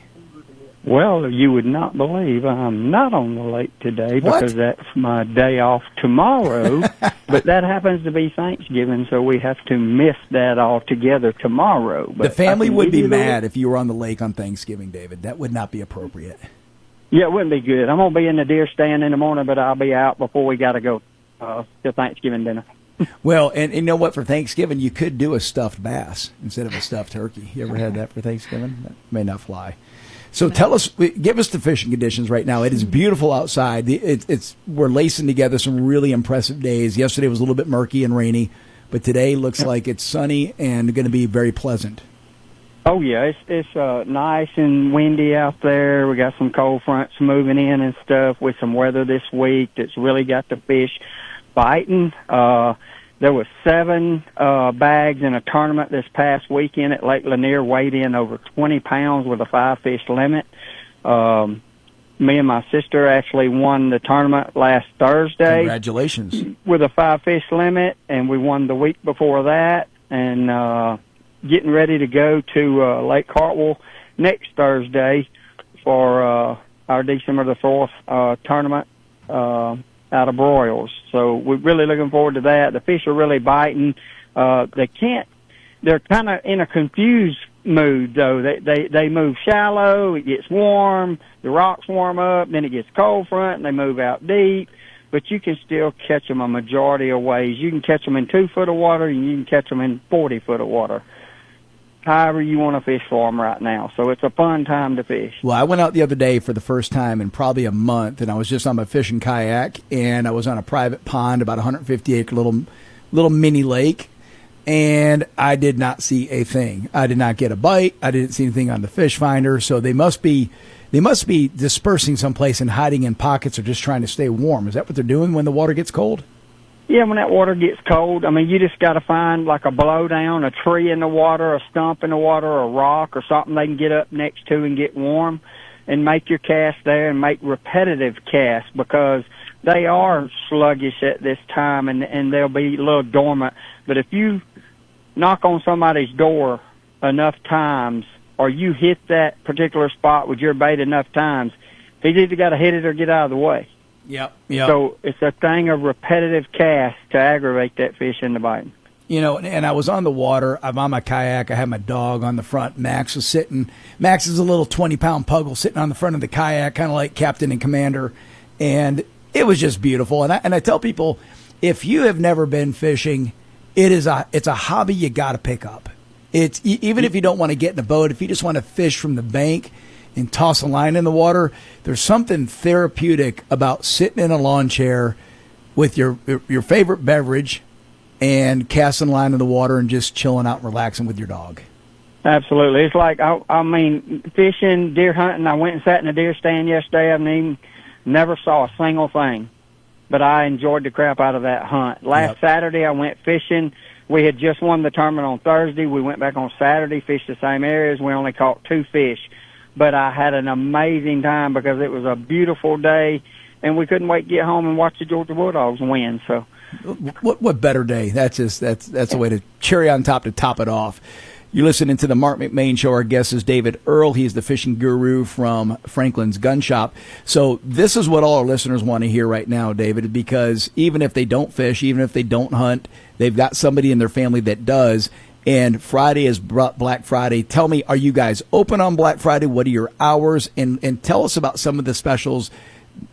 Well, you would not believe I'm not on the lake today because that's my day off tomorrow. But that happens to be Thanksgiving, so we have to miss that altogether tomorrow. But the family would be mad if you were on the lake on Thanksgiving, David. That would not be appropriate. Yeah, it wouldn't be good. I'm going to be in the deer stand in the morning, but I'll be out before we got to go to Thanksgiving dinner. Well, and you know what? For Thanksgiving, you could do a stuffed bass instead of a stuffed turkey. You ever had that for Thanksgiving? That may not fly. So tell us, give us the fishing conditions right now. It is beautiful outside. We're lacing together some really impressive days. Yesterday was a little bit murky and rainy, but today looks like it's sunny and going to be very pleasant. Oh yeah, it's nice and windy out there. We got some cold fronts moving in and stuff with some weather this week that's really got the fish biting. There was 7 bags in a tournament this past weekend at Lake Lanier, weighed in over 20 pounds with a 5-fish limit. Me and my sister actually won the tournament last Thursday. Congratulations. With a 5-fish limit, and we won the week before that, and getting ready to go to Lake Hartwell next Thursday for our December the 4th tournament out of Broyles. So we're really looking forward to that. The fish are really biting. They're kind of in a confused mood, though. They move shallow, it gets warm, the rocks warm up, then it gets cold front, and they move out deep. But you can still catch them a majority of ways. You can catch them in 2 foot of water, and you can catch them in 40 foot of water. However you want to fish for them right now. So it's a fun time to fish. Well, I went out the other day for the first time in probably a month, and I was just on my fishing kayak, and I was on a private pond, about 150-acre little mini lake, and I did not see a thing. I did not get a bite. I didn't see anything on the fish finder, so they must be dispersing someplace and hiding in pockets or just trying to stay warm. Is that what they're doing when the water gets cold? Yeah, when that water gets cold, I mean, you just got to find like a blowdown, a tree in the water, a stump in the water, a rock or something they can get up next to and get warm, and make your cast there and make repetitive casts, because they are sluggish at this time and they'll be a little dormant. But if you knock on somebody's door enough times, or you hit that particular spot with your bait enough times, he's either got to hit it or get out of the way. Yep. So it's a thing of repetitive cast to aggravate that fish into biting. You know, and I was on the water. I'm on my kayak. I had my dog on the front. Max was sitting. Max is a little 20-pound puggle sitting on the front of the kayak, kind of like captain and commander. And it was just beautiful. And I tell people, if you have never been fishing, it's a hobby you got to pick up. It's even if you don't want to get in a boat, if you just want to fish from the bank and toss a line in the water, there's something therapeutic about sitting in a lawn chair with your favorite beverage and casting a line in the water and just chilling out and relaxing with your dog. Absolutely. It's like, I mean, fishing, deer hunting. I went and sat in a deer stand yesterday. I never saw a single thing, but I enjoyed the crap out of that hunt. Last Saturday, I went fishing. We had just won the tournament on Thursday. We went back on Saturday, fished the same areas. We only caught 2 fish. But I had an amazing time because it was a beautiful day, and we couldn't wait to get home and watch the Georgia Bulldogs win. So, what better day? That's a way to cherry on top to top it off. You're listening to the Marc McMain Show. Our guest is David Earl. He's the fishing guru from Franklin's Gun Shop. So this is what all our listeners want to hear right now, David, because even if they don't fish, even if they don't hunt, they've got somebody in their family that does. And Friday is Black Friday. Tell me, are you guys open on Black Friday? What are your hours? And tell us about some of the specials,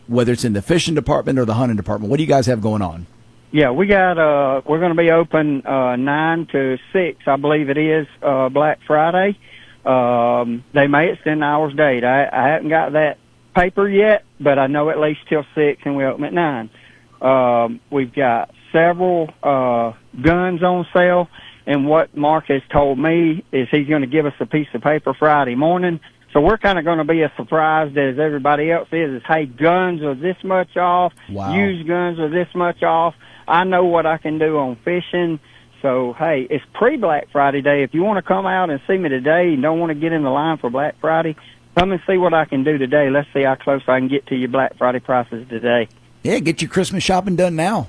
whether it's in the fishing department or the hunting department. What do you guys have going on? Yeah, we're going to be open 9 to 6, I believe it is, Black Friday. They may extend the hours date. I haven't got that paper yet, but I know at least till 6, and we open at 9. We've got several guns on sale. And what Mark has told me is he's going to give us a piece of paper Friday morning. So we're kind of going to be as surprised as everybody else is, hey, guns are this much off. Wow. Used guns are this much off. I know what I can do on fishing. So, hey, it's pre-Black Friday day. If you want to come out and see me today and don't want to get in the line for Black Friday, come and see what I can do today. Let's see how close I can get to your Black Friday prices today. Yeah, get your Christmas shopping done now.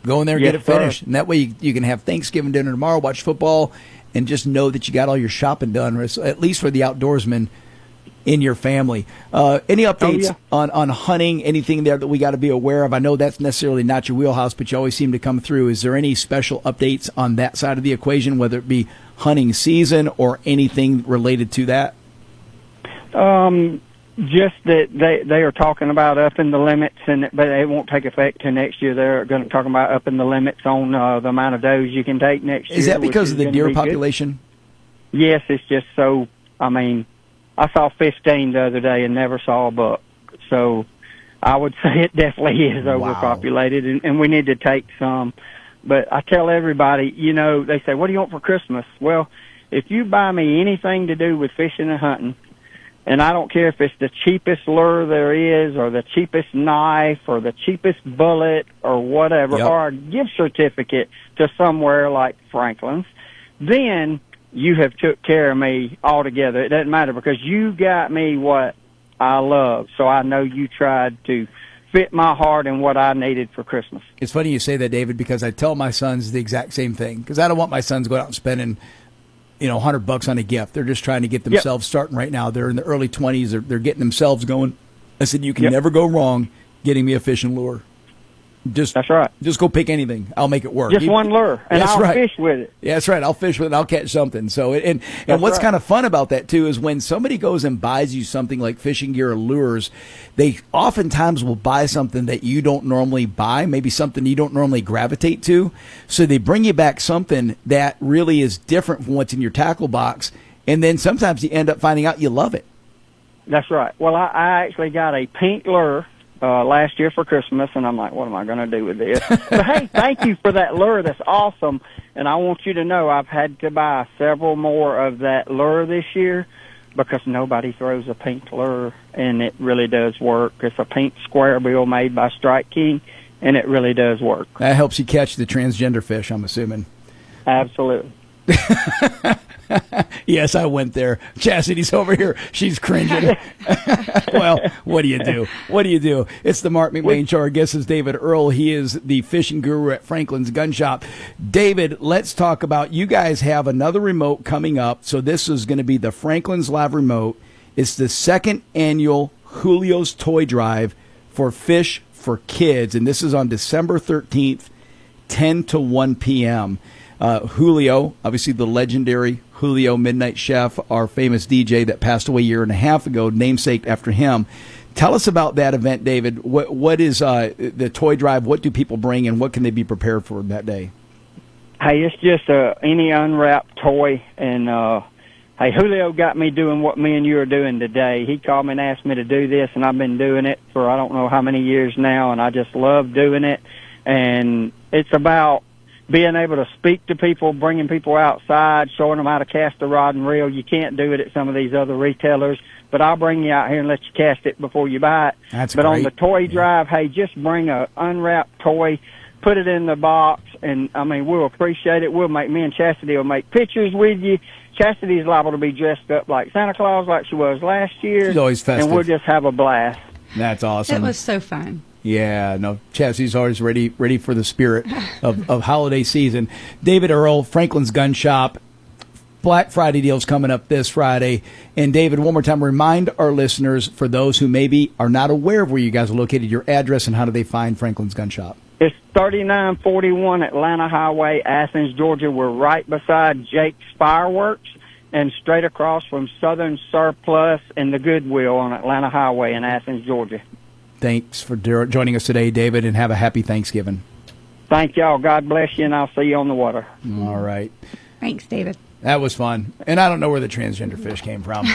Go in there and get it finished. And that way you can have Thanksgiving dinner tomorrow, watch football, and just know that you got all your shopping done, at least for the outdoorsmen in your family. Any updates on hunting, anything there that we got to be aware of? I know that's necessarily not your wheelhouse, but you always seem to come through. Is there any special updates on that side of the equation, whether it be hunting season or anything related to that? Just that they are talking about upping the limits, but it won't take effect till next year. They're going to talk about upping the limits on the amount of does you can take next year. Is that because of the deer population? Good. Yes, it's just so. I mean, I saw 15 the other day and never saw a buck. So I would say it definitely is overpopulated, and we need to take some. But I tell everybody, they say, what do you want for Christmas? Well, if you buy me anything to do with fishing and hunting, and I don't care if it's the cheapest lure there is or the cheapest knife or the cheapest bullet or whatever, or a gift certificate to somewhere like Franklin's, then you have took care of me altogether. It doesn't matter because you got me what I love. So I know you tried to fit my heart and what I needed for Christmas. It's funny you say that, David, because I tell my sons the exact same thing because I don't want my sons going out and spending $100 on a gift. They're just trying to get themselves starting right now. They're in the early 20s. They're getting themselves going. I said, you can never go wrong getting me a fishing lure. That's right. Just go pick anything. I'll make it work. Just one lure, and I'll fish with it. Yeah, that's right. I'll fish with it, and I'll catch something. So, and what's kind of fun about that, too, is when somebody goes and buys you something like fishing gear or lures, they oftentimes will buy something that you don't normally buy, maybe something you don't normally gravitate to. So they bring you back something that really is different from what's in your tackle box, and then sometimes you end up finding out you love it. That's right. Well, I actually got a pink lure last year for Christmas, and I'm like, what am I going to do with this? But hey, thank you for that lure. That's awesome. And I want you to know I've had to buy several more of that lure this year because nobody throws a pink lure, and it really does work. It's a pink square bill made by Strike King, and it really does work. That helps you catch the transgender fish, I'm assuming. Absolutely. Yes, I went there. Chastity's over here. She's cringing. Well, what do you do? What do you do? It's the Marc McMain Show. Our guest is David Earl. He is the fishing guru at Franklin's Gun Shop. David, let's talk about, you guys have another remote coming up. So this is going to be the Franklin's Live Remote. It's the second annual Julio's Toy Drive for Fish for Kids. And this is on December 13th, 10 to 1 p.m. Julio, obviously the legendary Julio Midnight Chef, our famous DJ that passed away a year and a half ago, namesake after him. Tell us about that event, David. What is the toy drive? What do people bring, and what can they be prepared for that day? Hey, it's just any unwrapped toy. And, hey, Julio got me doing what me and you are doing today. He called me and asked me to do this, and I've been doing it for I don't know how many years now, and I just love doing it. And it's about being able to speak to people, bringing people outside, showing them how to cast a rod and reel. You can't do it at some of these other retailers, but I'll bring you out here and let you cast it before you buy it. That's but great. On the toy drive, hey, just bring a unwrapped toy, put it in the box, and, I mean, we'll appreciate it. Me and Chastity will make pictures with you. Chastity's liable to be dressed up like Santa Claus like she was last year. She's always festive. And we'll just have a blast. That's awesome. It was so fun. Yeah, no, Chastity's always ready for the spirit of holiday season. David Earl, Franklin's Gun Shop. Black Friday deals coming up this Friday. And David, one more time, remind our listeners, for those who maybe are not aware of where you guys are located, your address and how do they find Franklin's Gun Shop. It's 3941 Atlanta Highway, Athens, Georgia. We're right beside Jake's Fireworks and straight across from Southern Surplus and the Goodwill on Atlanta Highway in Athens, Georgia. Thanks for joining us today, David, and have a happy Thanksgiving. Thank y'all. God bless you, and I'll see you on the water. All right. Thanks, David. That was fun. And I don't know where the transgender fish came from.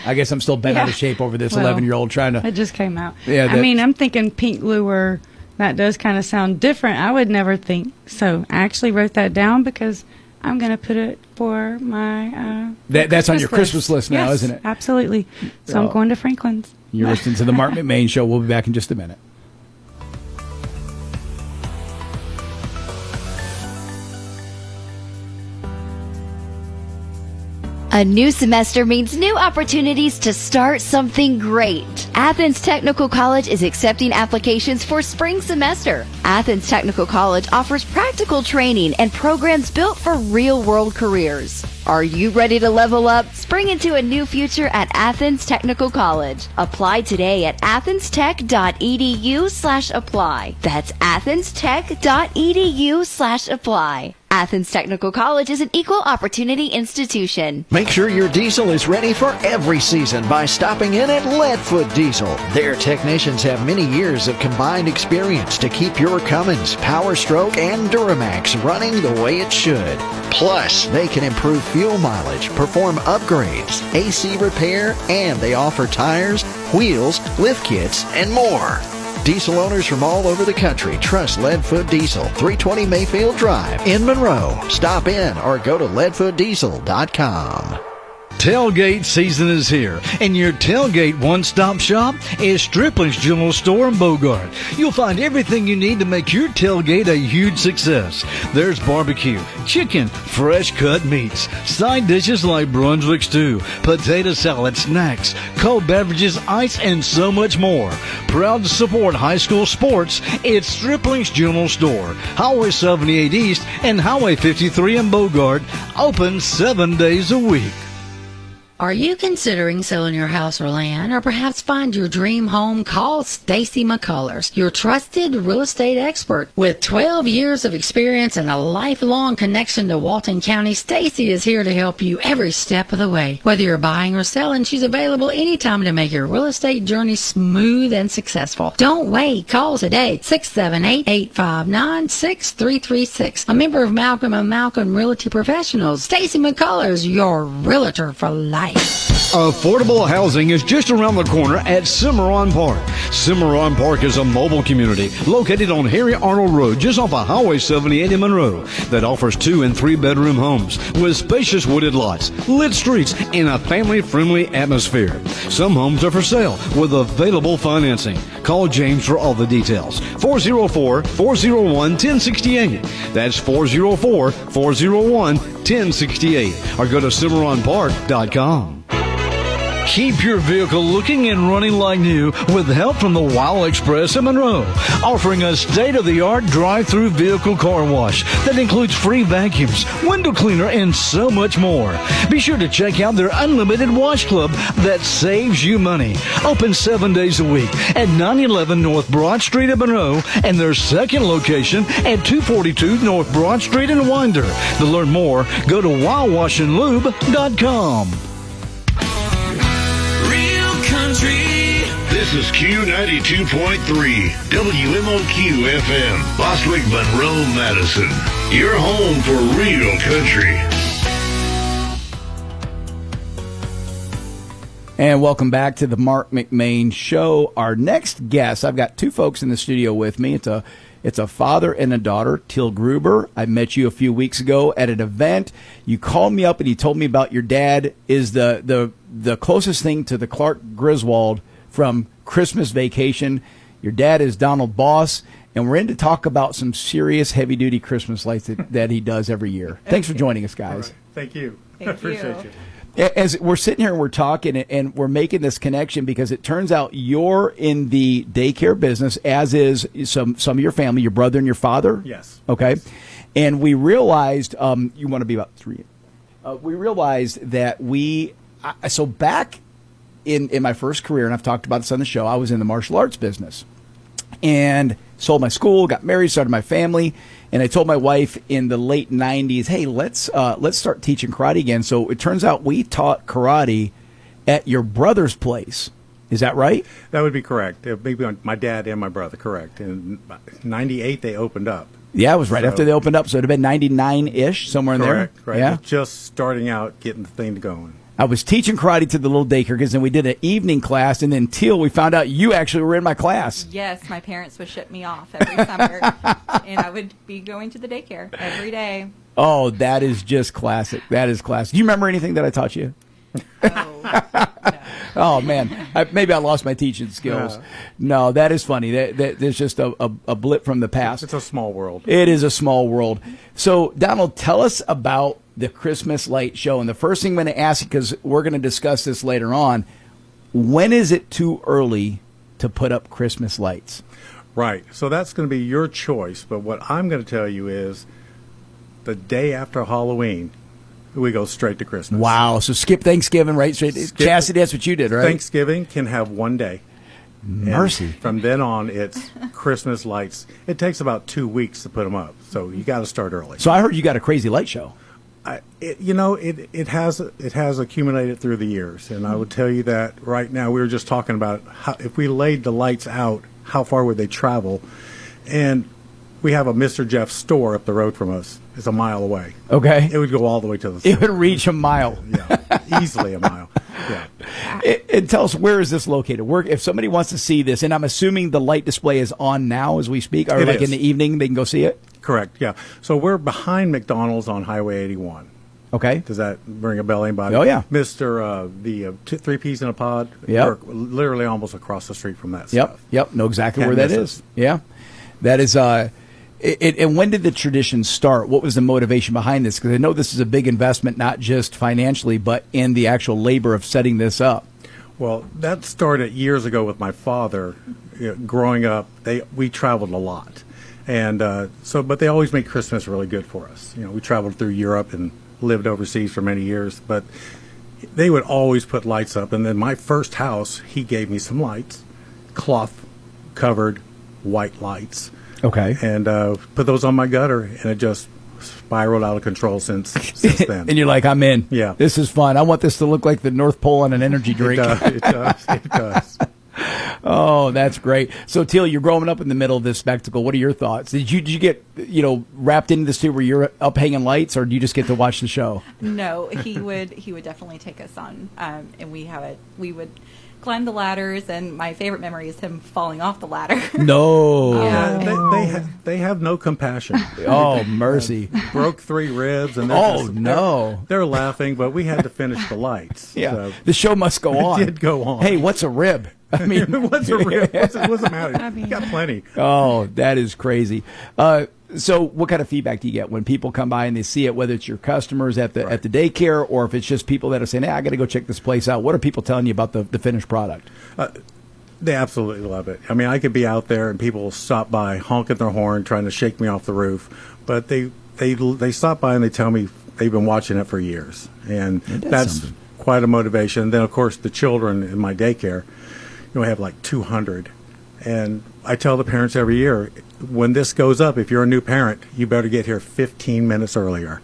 I guess I'm still bent out of shape over this 11-year-old trying to... It just came out. Yeah, I mean, I'm thinking pink lure. That does kind of sound different. I would never think. So I actually wrote that down because I'm going to put it for my that's on your Christmas list now, yes, isn't it? Absolutely. So I'm going to Franklin's. You're listening to the Marc McMain Show. We'll be back in just a minute. A new semester means new opportunities to start something great. Athens Technical College is accepting applications for spring semester. Athens Technical College offers practical training and programs built for real-world careers. Are you ready to level up? Spring into a new future at Athens Technical College. Apply today at athenstech.edu/apply. That's athenstech.edu/apply. Athens Technical College is an equal opportunity institution. Make sure your diesel is ready for every season by stopping in at Leadfoot Diesel. Their technicians have many years of combined experience to keep your Cummins, Power Stroke, and Duramax running the way it should. Plus, they can improve fuel mileage, perform upgrades, AC repair, and they offer tires, wheels, lift kits, and more. Diesel owners from all over the country trust Leadfoot Diesel, 320 Mayfield Drive in Monroe. Stop in or go to leadfootdiesel.com. Tailgate season is here, and your tailgate one-stop shop is Stripling's General Store in Bogart. You'll find everything you need to make your tailgate a huge success. There's barbecue, chicken, fresh-cut meats, side dishes like Brunswick stew, potato salad, snacks, cold beverages, ice, and so much more. Proud to support high school sports, it's Stripling's General Store, Highway 78 East and Highway 53 in Bogart, open 7 days a week. Are you considering selling your house or land, or perhaps find your dream home? Call Stacy McCullers, your trusted real estate expert. With 12 years of experience and a lifelong connection to Walton County, Stacy is here to help you every step of the way. Whether you're buying or selling, she's available anytime to make your real estate journey smooth and successful. Don't wait. Call today, 678-859-6336. A member of Malcolm & Malcolm Realty Professionals. Stacy McCullers, your realtor for life. Affordable housing is just around the corner at Cimarron Park. Cimarron Park is a mobile community located on Harry Arnold Road, just off of Highway 78 in Monroe, that offers 2- and 3-bedroom homes with spacious wooded lots, lit streets, and a family-friendly atmosphere. Some homes are for sale with available financing. Call James for all the details. 404-401-1068. That's 404-401-1068. Or go to CimarronPark.com. Keep your vehicle looking and running like new with help from the Wow Express in Monroe, offering a state-of-the-art drive-through vehicle car wash that includes free vacuums, window cleaner, and so much more. Be sure to check out their unlimited wash club that saves you money. Open 7 days a week at 911 North Broad Street in Monroe and their second location at 242 North Broad Street in Winder. To learn more, go to wowwashandlube.com. This is Q92.3 WMOQ FM, Bostwick, Monroe, Madison. Your home for real country. And welcome back to the Marc McMain Show. Our next guest, I've got two folks in the studio with me. It's a father and a daughter, Teal Gruber. I met you a few weeks ago at an event. You called me up and you told me about your dad is the closest thing to the Clark Griswold from Christmas Vacation. Your dad is Donald Boss, and we're in to talk about some serious heavy-duty Christmas lights that he does every year. Thanks for joining us, guys. Right. Thank you. Thank I appreciate you. As we're sitting here and we're talking and we're making this connection because it turns out you're in the daycare business, as is some of your family, your brother and your father. Yes. Okay. And we realized you want to be about 3. We realized that so back in my first career, and I've talked about this on the show, I was in the martial arts business and sold my school, got married, started my family. And I told my wife in the late 90s, hey, let's start teaching karate again. So it turns out we taught karate at your brother's place. Is that right? That would be correct. Maybe my dad and my brother, correct. In 98, they opened up. Yeah, it was right after they opened up. So it would have been 99-ish, somewhere in there. Correct. Yeah. Just starting out, getting the thing going. I was teaching karate to the little daycare because then we did an evening class, and then Teal, we found out you actually were in my class. Yes, my parents would ship me off every summer, and I would be going to the daycare every day. Oh, that is just classic. That is classic. Do you remember anything that I taught you? No. Oh, man. Maybe I lost my teaching skills. No, that is funny. There's just a blip from the past. It's a small world. It is a small world. So, Donald, tell us about the Christmas light show. And the first thing I'm going to ask you, because we're going to discuss this later on, when is it too early to put up Christmas lights? Right. So that's going to be your choice. But what I'm going to tell you is the day after Halloween, we go straight to Christmas. Wow. So skip Thanksgiving, right? Cassidy, that's what you did, right? Thanksgiving can have one day. Mercy. And from then on, it's Christmas lights. It takes about 2 weeks to put them up, so you got to start early. So I heard you got a crazy light show. It has accumulated through the years, and I would tell you that right now we were just talking about how, if we laid the lights out, how far would they travel? And we have a Mr. Jeff's store up the road from us. It's a mile away. Okay. It would go all the way to the store. It would reach a mile. Yeah, easily a mile. Yeah. And tell us, where is this located? If somebody wants to see this, and I'm assuming the light display is on now as we speak, or It is. in the evening they can go see it? Correct, yeah. So we're behind McDonald's on Highway 81. Okay. Does that ring a bell, anybody? Oh, yeah. Mr. The Three Peas in a Pod. Yep. We're literally almost across the street from that Yep, stuff. yep. Know exactly Can't where that miss is. Yeah. That is, and when did the tradition start? What was the motivation behind this? Because I know this is a big investment, not just financially, but in the actual labor of setting this up. Well, that started years ago with my father. Growing up, we traveled a lot. And but they always made Christmas really good for us. We traveled through Europe and lived overseas for many years, but they would always put lights up. And then my first house, he gave me some lights, cloth covered white lights. Okay. And put those on my gutter, and it just spiraled out of control since then. And you're like, I'm in. Yeah. This is fun. I want this to look like the North Pole on an energy drink. It does. Oh, that's great. So, Teal, you're growing up in the middle of this spectacle. What are your thoughts? Did you get wrapped into this too, where you're up hanging lights, or do you just get to watch the show? No, he would definitely take us on, and we would climb the ladders, and my favorite memory is him falling off the ladder. No. They have no compassion. Oh, mercy. Broke 3 ribs, and they're laughing, but we had to finish the lights. Yeah, so. the show must go on. It did go on. Hey, what's a rib? I mean, what's a rib? What's the matter? You got plenty. Oh, that is crazy. So what kind of feedback do you get when people come by and they see it, whether it's your customers at the daycare, or if it's just people that are saying, hey, I got to go check this place out? What are people telling you about the finished product? They absolutely love it. I mean, I could be out there and people will stop by honking their horn trying to shake me off the roof, but they stop by and they tell me they've been watching it for years, and that's quite a motivation. Then, of course, the children in my daycare, I have like 200, and I tell the parents every year, when this goes up, if you're a new parent, you better get here 15 minutes earlier,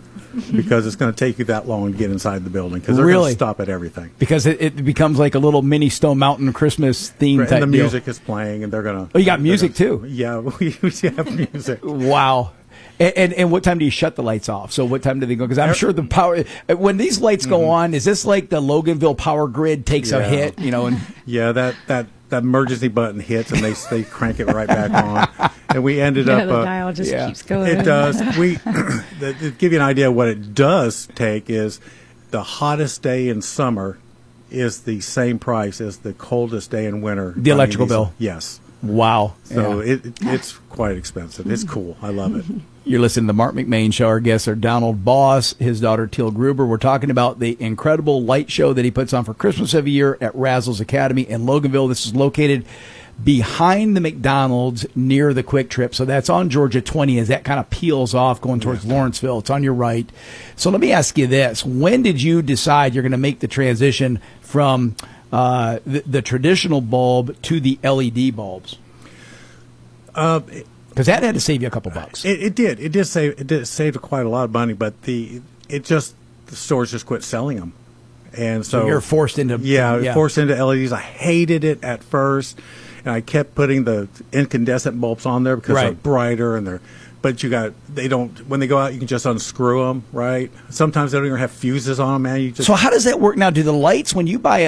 because it's going to take you that long to get inside the building, because they're going to stop at everything. Because it becomes like a little mini Stone Mountain Christmas theme type and the deal. music is playing, and they're going to... Oh, you got music too? Yeah, we have music. Wow. And what time do you shut the lights off? So what time do they go? Because I'm sure the power, when these lights go on, is this like the Loganville power grid takes a hit? And yeah, that emergency button hits, and they crank it right back on. And we ended up... the dial just keeps going. It does. To give you an idea of what it does take is the hottest day in summer is the same price as the coldest day in winter. The electrical bill? Yes. Wow. So it's quite expensive. It's cool. I love it. You're listening to the Marc McMain Show. Our guests are Donald Boss, his daughter Teal Gruber. We're talking about the incredible light show that he puts on for Christmas every year at Razzles Academy in Loganville. This is located behind the McDonald's near the Quick Trip. So that's on Georgia 20 as that kind of peels off going towards Lawrenceville. It's on your right. So let me ask you this. When did you decide you're going to make the transition from the traditional bulb to the LED bulbs? Because that had to save you a couple bucks. It did. It did save quite a lot of money, but the stores just quit selling them, and so you're forced into forced into LEDs. I hated it at first, and I kept putting the incandescent bulbs on there because they're brighter and they're. But when they go out, you can just unscrew them, right? Sometimes they don't even have fuses on them, man. So how does that work now? Do the lights, when you buy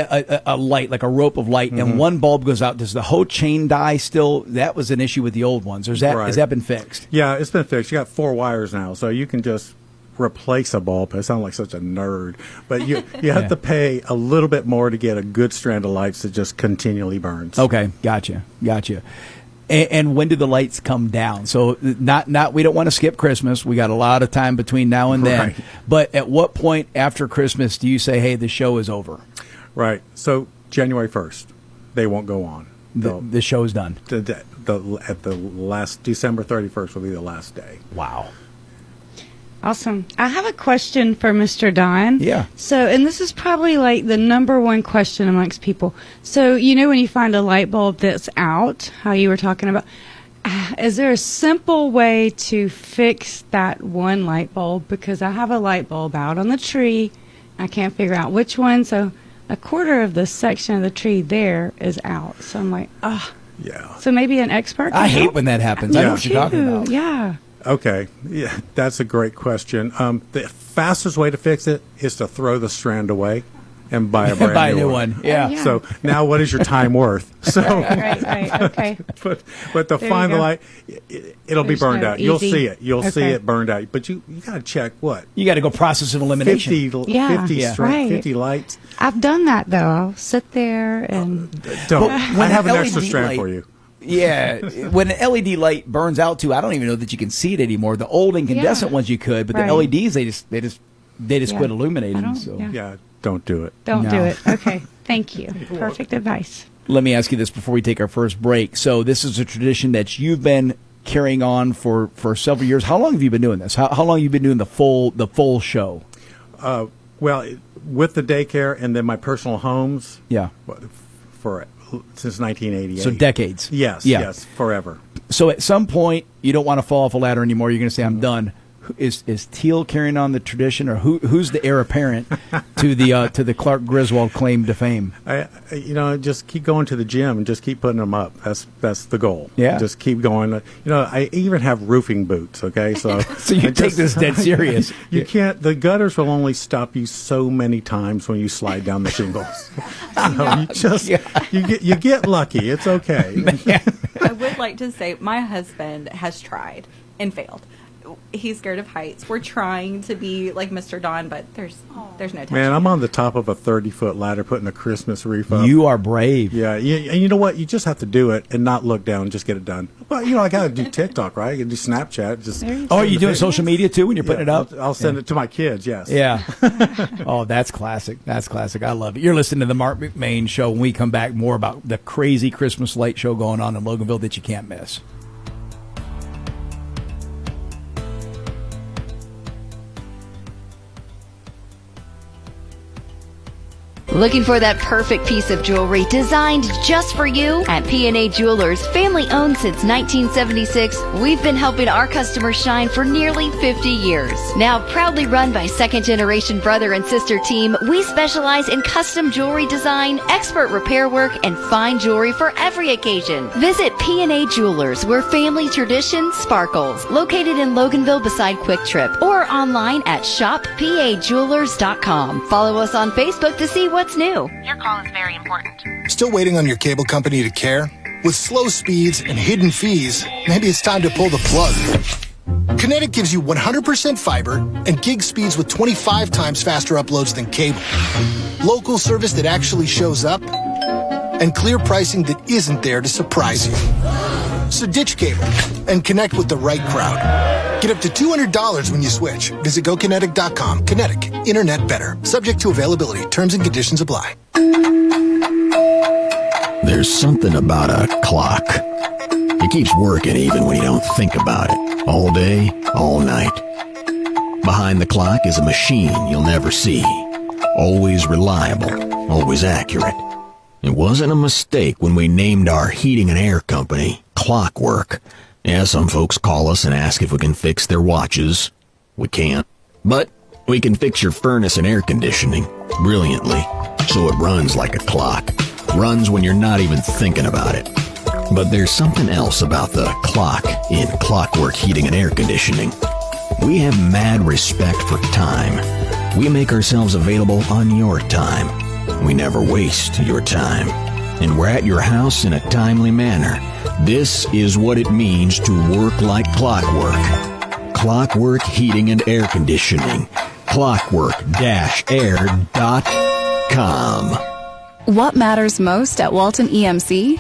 a light, like a rope of light, and one bulb goes out, does the whole chain die still? That was an issue with the old ones. Has that been fixed? Yeah, it's been fixed. You got 4 wires now, so you can just replace a bulb. I sound like such a nerd, but you have to pay a little bit more to get a good strand of lights that just continually burns. Okay, gotcha. And when do the lights come down? So not we don't want to skip Christmas. We got a lot of time between now and then. Right. But at what point after Christmas do you say, hey, the show is over? Right. So January 1st, they won't go on. The show's done. At the last, December 31st will be the last day. Wow. Awesome. I have a question for Mr. Don. Yeah. So, and this is probably like the number one question amongst people. So, you know, when you find a light bulb that's out, how you were talking about, is there a simple way to fix that one light bulb? Because I have a light bulb out on the tree. I can't figure out which one. So a quarter of the section of the tree there is out. So I'm like, Yeah. So maybe an expert can I hate help? when that happens. I know what you're talking about. Yeah. Okay. Yeah, that's a great question. The fastest way to fix it is to throw the strand away and buy a brand buy a new one. Yeah. Yeah. So now, what is your time worth? So, Right. Okay. but to There find you the go. light, it'll be There's burned no out. You'll easy- see it. You'll see Okay. it burned out. But you got to check what You got to go process of elimination. 50, Yeah. 50, Yeah. strand, Right. 50 lights. I've done that though. I'll sit there and Don't. But I when have an LED extra strand light- for you. Yeah, when an LED light burns out too, I don't even know that you can see it anymore. The old incandescent Yeah. ones you could, but Right. the LEDs they just Yeah. quit I illuminating. don't- So yeah. Don't do it. Don't No. do it. Okay. Thank you. Perfect advice. let me ask you this before we take our first break. So this is a tradition that you've been carrying on for several years. How long have you been doing this? How long have you been doing the full show? Well, with the daycare and then my personal homes. Yeah. Since 1988. So decades. Yes. Yeah. Yes. Forever. So at some point, you don't want to fall off a ladder anymore. You're going to say, "I'm done." Is Teal carrying on the tradition, or who's the heir apparent to the Clark Griswold claim to fame? Just keep going to the gym and just keep putting them up. That's the goal. Yeah. Just keep going. I even have roofing boots. Okay, so So you take this dead serious. You can't. The gutters will only stop you so many times when you slide down the shingles. You get lucky. It's okay. I would like to say my husband has tried and failed. He's scared of heights. We're trying to be like Mr. Don, but there's no touching. Man, I'm on the top of a 30-foot ladder putting a Christmas wreath up. You are brave. Yeah, and you know what? You just have to do it and not look down. Just get it done. Well, I got to do TikTok, right? I can do Snapchat. Just are you doing social media too when you're putting it up? I'll send it to my kids. Yes. Yeah. Oh, that's classic. That's classic. I love it. You're listening to the Marc McMain Show. When we come back, more about the crazy Christmas light show going on in Loganville that you can't miss. Looking for that perfect piece of jewelry designed just for you? At P&A Jewelers, family owned since 1976, we've been helping our customers shine for nearly 50 years. Now proudly run by second generation brother and sister team, we specialize in custom jewelry design, expert repair work, and fine jewelry for every occasion. Visit P&A Jewelers, where family tradition sparkles. Located in Loganville beside Quick Trip, or online at shoppajewelers.com. Follow us on Facebook to see what's new. Your call is very important. Still waiting on your cable company to care? With slow speeds and hidden fees, maybe it's time to pull the plug. Kinetic gives you 100% fiber and gig speeds with 25 times faster uploads than cable. Local service that actually shows up, and clear pricing that isn't there to surprise you. So ditch cable and connect with the right crowd. Get up to $200 when you switch. Visit GoKinetic.com. Kinetic. Internet better. Subject to availability. Terms and conditions apply. There's something about a clock. It keeps working even when you don't think about it. All day, all night. Behind the clock is a machine you'll never see. Always reliable. Always accurate. It wasn't a mistake when we named our heating and air company Clockwork. Yeah, some folks call us and ask if we can fix their watches. We can't. But we can fix your furnace and air conditioning brilliantly, so it runs like a clock. Runs when you're not even thinking about it. But there's something else about the clock in Clockwork Heating and Air Conditioning. We have mad respect for time. We make ourselves available on your time. We never waste your time. And we're at your house in a timely manner. This is what it means to work like clockwork. Clockwork Heating and Air Conditioning. Clockwork-air.com. What matters most at Walton EMC?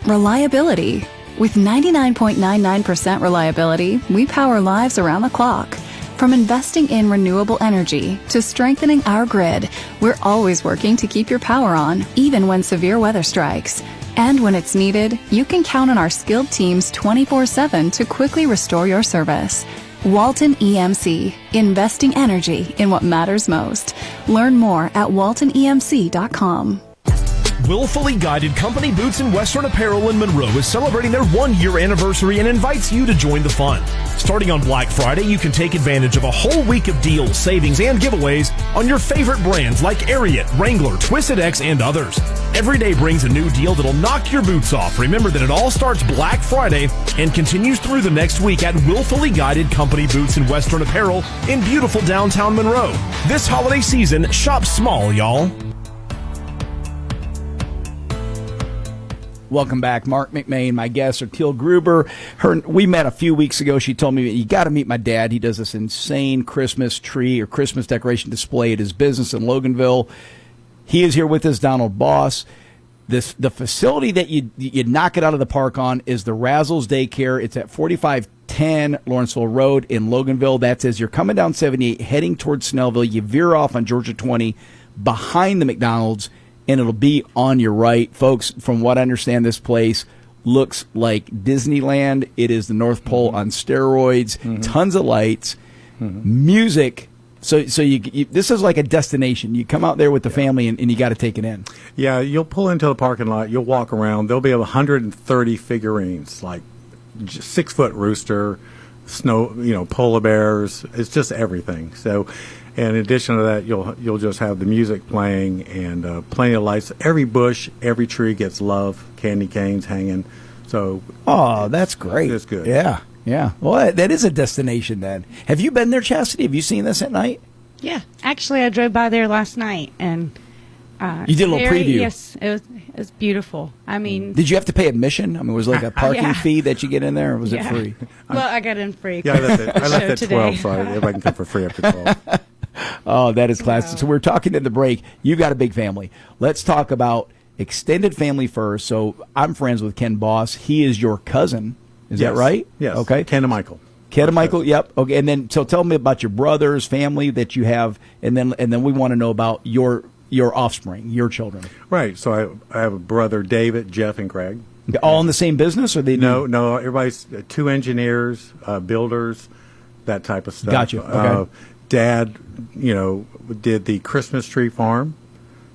Reliability. With 99.99% reliability, we power lives around the clock. From investing in renewable energy to strengthening our grid, we're always working to keep your power on, even when severe weather strikes. And when it's needed, you can count on our skilled teams 24/7 to quickly restore your service. Walton EMC, investing energy in what matters most. Learn more at waltonemc.com. Willfully Guided Company Boots and Western Apparel in Monroe is celebrating their 1-year anniversary and invites you to join the fun. Starting on Black Friday, you can take advantage of a whole week of deals, savings, and giveaways on your favorite brands like Ariat, Wrangler, Twisted X, and others. Every day brings a new deal that'll knock your boots off. Remember that it all starts Black Friday and continues through the next week at Willfully Guided Company Boots and Western Apparel in beautiful downtown Monroe. This holiday season, shop small, y'all. Welcome back, Marc McMain. My guests are Teal Gruber. We met a few weeks ago. She told me, you got to meet my dad. He does this insane Christmas tree or Christmas decoration display at his business in Loganville. He is here with us, Donald Boss. The facility that you knock it out of the park on is the Razzles Daycare. It's at 4510 Lawrenceville Road in Loganville. That's as you're coming down 78, heading towards Snellville. You veer off on Georgia 20 behind the McDonald's, and it'll be on your right. Folks, from what I understand, this place looks like Disneyland. It is the North Pole on steroids, tons of lights, music. So you this is like a destination. You come out there with the family, and you got to take it in. Yeah, you'll pull into the parking lot. You'll walk around. There'll be 130 figurines, like 6-foot rooster, snow, polar bears. It's just everything. So, and in addition to that, you'll just have the music playing and plenty of lights. Every bush, every tree gets love. Candy canes hanging. So, that's great. It's good. Yeah. Yeah. Well, that is a destination then. Have you been there, Chastity? Have you seen this at night? Yeah. Actually, I drove by there last night and you did a little preview. Yes, it was beautiful. I mean, did you have to pay admission? I mean, was it like a parking fee that you get in there, or was it free? Well, I got in free. Yeah, I left at 12, so everybody can come for free after 12. Oh, that is classic. So we're talking at the break. You've got a big family. Let's talk about extended family first. So I'm friends with Ken Boss. He is your cousin. Is that right? Yes. Okay. Ken and Michael. Ken and Michael. Yep. Okay. And then, so tell me about your brothers, family that you have, and then we want to know about your offspring, your children. Right. So I have a brother, David, Jeff, and Craig. All in the same business, or they? No. Everybody's 2 engineers, builders, that type of stuff. Gotcha. Okay. Dad, did the Christmas tree farm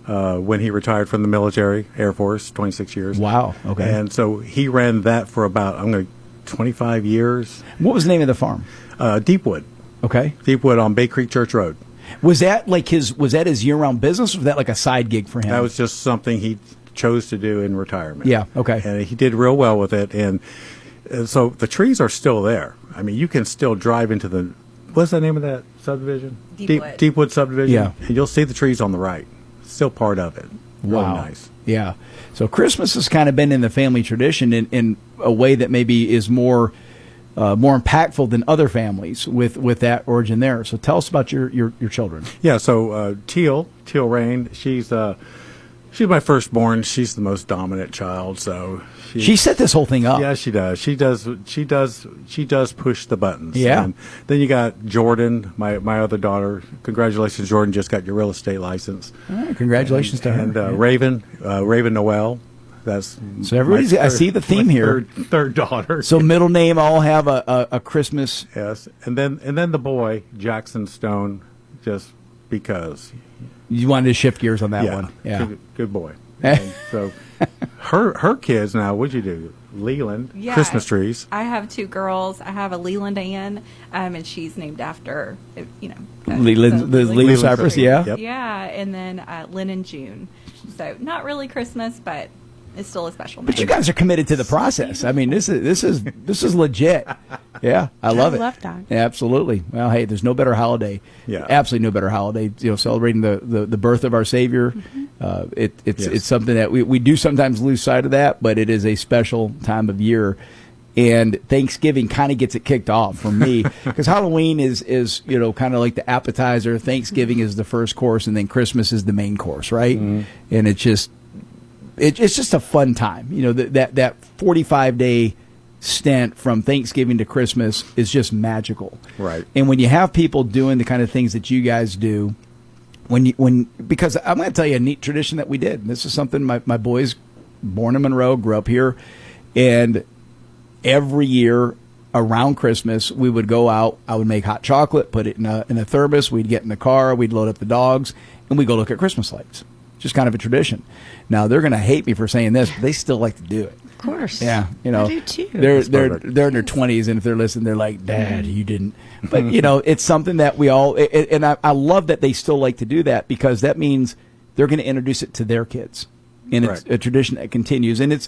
when he retired from the military, Air Force, 26 years. Wow. Okay. And so he ran that for about 25 years. What was the name of the farm? Deepwood. Okay. Deepwood on Bay Creek Church Road. Was that his year-round business, or was that like a side gig for him? That was just something he chose to do in retirement. Yeah, okay. And he did real well with it. And so the trees are still there. I mean, you can still drive into the, what's the name of that subdivision? Deepwood. Deepwood subdivision. Yeah. And you'll see the trees on the right. Still part of it. Really Wow. nice. Yeah. So Christmas has kind of been in the family tradition in a way that maybe is more impactful than other families with that origin there. So tell us about your children. Yeah, so Teal Rain, she's my firstborn. She's the most dominant child. So she set this whole thing up. Yeah, she does. She does push the buttons. Yeah. And then you got Jordan, my other daughter. Congratulations, Jordan! Just got your real estate license. All right, congratulations to her. And Yeah. Raven Noel. That's So everybody's. I see the theme here. Third daughter. So middle name all have a Christmas. Yes, and then the boy Jackson Stone, just because. You wanted to shift gears on that one. Yeah. Good boy. And so her kids now, what'd you do? Leland, Yeah, Christmas trees. I have 2 girls. I have a Leland Ann, and she's named after, Leland Cypress, yeah. Yep. Yeah, and then Lynn and June. So not really Christmas, but it's still a special. But you guys are committed to the process. I mean, this is legit. Yeah, I love it. love that. Yeah, absolutely. Well, hey, there's no better holiday. Yeah. Absolutely no better holiday. Celebrating the birth of our Savior. It's something that we do sometimes lose sight of that, but it is a special time of year. And Thanksgiving kind of gets it kicked off for me because Halloween is kind of like the appetizer. Thanksgiving is the first course, and then Christmas is the main course, right? Mm-hmm. And it's just a fun time. That 45-day stint from Thanksgiving to Christmas is just magical. Right. And when you have people doing the kind of things that you guys do, because I'm going to tell you a neat tradition that we did. This is something my boys, born in Monroe, grew up here, and every year around Christmas, we would go out. I would make hot chocolate, put it in a thermos. We'd get in the car. We'd load up the dogs, and we'd go look at Christmas lights. Just kind of a tradition. Now, they're going to hate me for saying this, but they still like to do it. Of course. Yeah, I do too. They're in their 20s, and if they're listening, they're like, "Dad, you didn't." But it's something that we all, and I love that they still like to do that, because that means they're going to introduce it to their kids, and it's a tradition that continues. And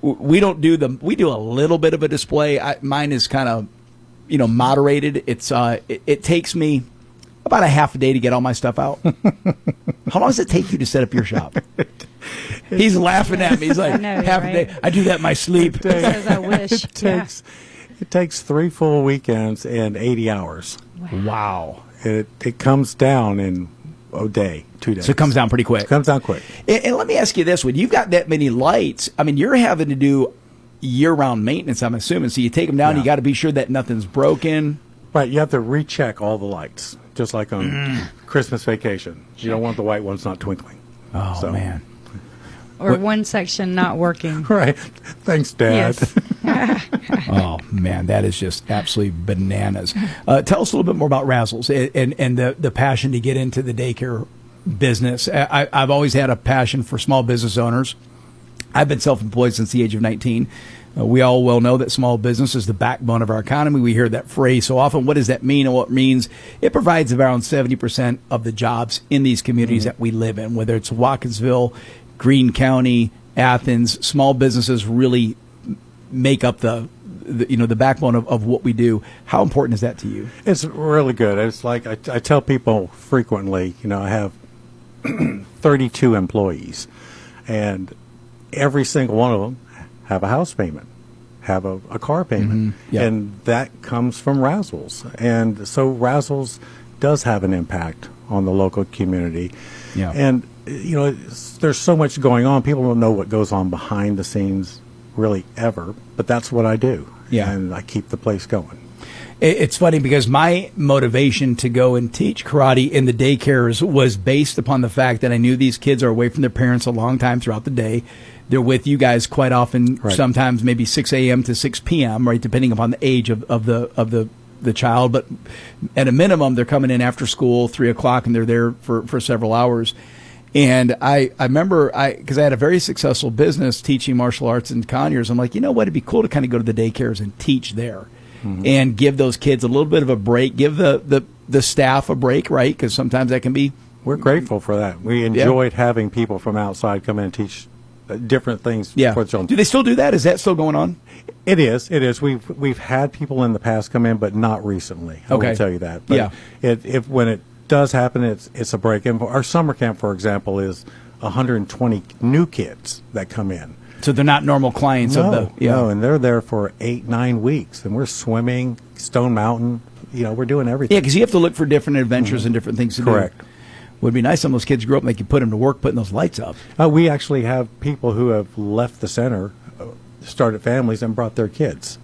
we do a little bit of a display. Mine is kind of moderated. It takes me about a half a day to get all my stuff out. How long does it take you to set up your shop? He's laughing at me. He's like, half a day. I do that in my sleep. Says I wish. It takes 3 full weekends and 80 hours. Wow. It comes down in a day, 2 days. So it comes down pretty quick. It comes down quick. And let me ask you this: when you've got that many lights, I mean, you're having to do year-round maintenance, I'm assuming. So you take them down, you got to be sure that nothing's broken. Right. You have to recheck all the lights, just like on Christmas Vacation. You don't want the white ones not twinkling. Oh, man. Or one section not working. Right. Thanks, Dad. Yes. Oh, man, that is just absolutely bananas. Tell us a little bit more about Razzles and the passion to get into the daycare business. I've always had a passion for small business owners. I've been self-employed since the age of 19. We all well know that small business is the backbone of our economy. We hear that phrase so often. What does that mean? And what it means, it provides around 70% of the jobs in these communities that we live in, whether it's Watkinsville, Greene County, Athens. Small businesses really make up the backbone of what we do. How important is that to you? It's really good. It's like I tell people frequently, I have 32 employees, and every single one of them have a house payment, have a car payment, and that comes from Razzles. And so Razzles does have an impact on the local community. Yeah. And, there's so much going on. People don't know what goes on behind the scenes really ever, but that's what I do. Yeah. And I keep the place going. It's funny because my motivation to go and teach karate in the daycares was based upon the fact that I knew these kids are away from their parents a long time throughout the day. They're with you guys quite often, sometimes maybe 6 a.m. to 6 p.m., right, depending upon the age of the child. But at a minimum, they're coming in after school, 3 o'clock, and they're there for several hours. And I remember, because I had a very successful business teaching martial arts in Conyers, I'm like, you know what, it'd be cool to kind of go to the daycares and teach there. And give those kids a little bit of a break, give the staff a break, right? Because sometimes that can be... We're grateful for that. We enjoyed having people from outside come in and teach different things for the children. Do they still do that? Is that still going on? It is. We've had people in the past come in, but not recently. I will tell you that. But when it does happen, it's a break. And our summer camp, for example, is 120 new kids that come in. So they're not normal clients of the... No, and they're there for 8-9 weeks. And we're swimming, Stone Mountain. We're doing everything. Yeah, because you have to look for different adventures and different things to do. Correct. Would be nice some of those kids grew up and they could put them to work putting those lights up. We actually have people who have left the center, started families, and brought their kids.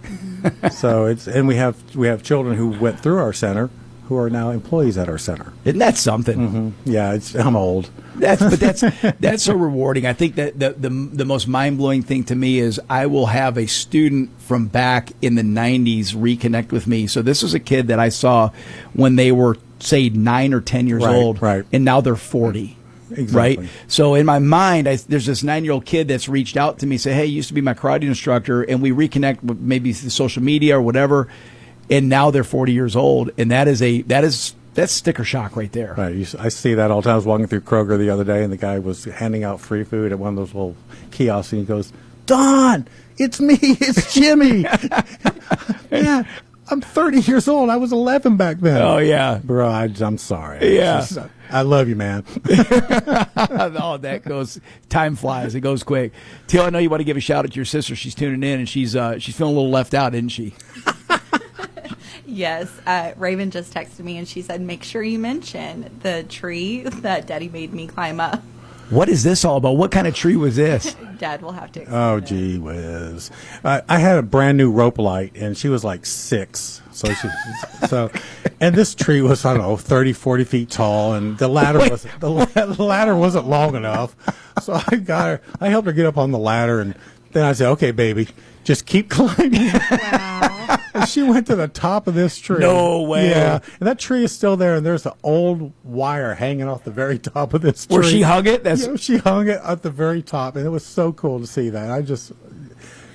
So we have children who went through our center who are now employees at our center. Isn't that something? Yeah, I'm old. That's so rewarding. I think that the most mind-blowing thing to me is I will have a student from back in the 90s reconnect with me. So this was a kid that I saw when they were, say, 9 or 10 years old, and now they're 40. Exactly. Right? So in my mind, there's this 9-year-old kid that's reached out to me, say, hey, you used to be my karate instructor, and we reconnect with maybe social media or whatever, and now they're 40 years old, and that's sticker shock right there. Right. I see that all the time. I was walking through Kroger the other day, and the guy was handing out free food at one of those little kiosks, and he goes, Don, it's me. It's Jimmy. Yeah, I'm 30 years old. I was 11 back then. Oh, yeah. Bro, I'm sorry. Yeah. I love you, man. Oh, that goes, time flies. It goes quick. Teal, I know you want to give a shout out to your sister. She's tuning in, and she's feeling a little left out, isn't she? Yes, Raven just texted me and she said, make sure you mention the tree that Daddy made me climb up. What is this all about? What kind of tree was this? Dad will have to explain. Oh, gee whiz. I had a brand new rope light, and she was like 6. And this tree was, I don't know, 30, 40 feet tall, and the ladder wasn't long enough. So I helped her get up on the ladder, and then I said, okay, baby, just keep climbing. Wow. She went to the top of this tree. No way. Yeah, and that tree is still there, and there's an old wire hanging off the very top of this tree. Where she hung it? She hung it at the very top, and it was so cool to see that.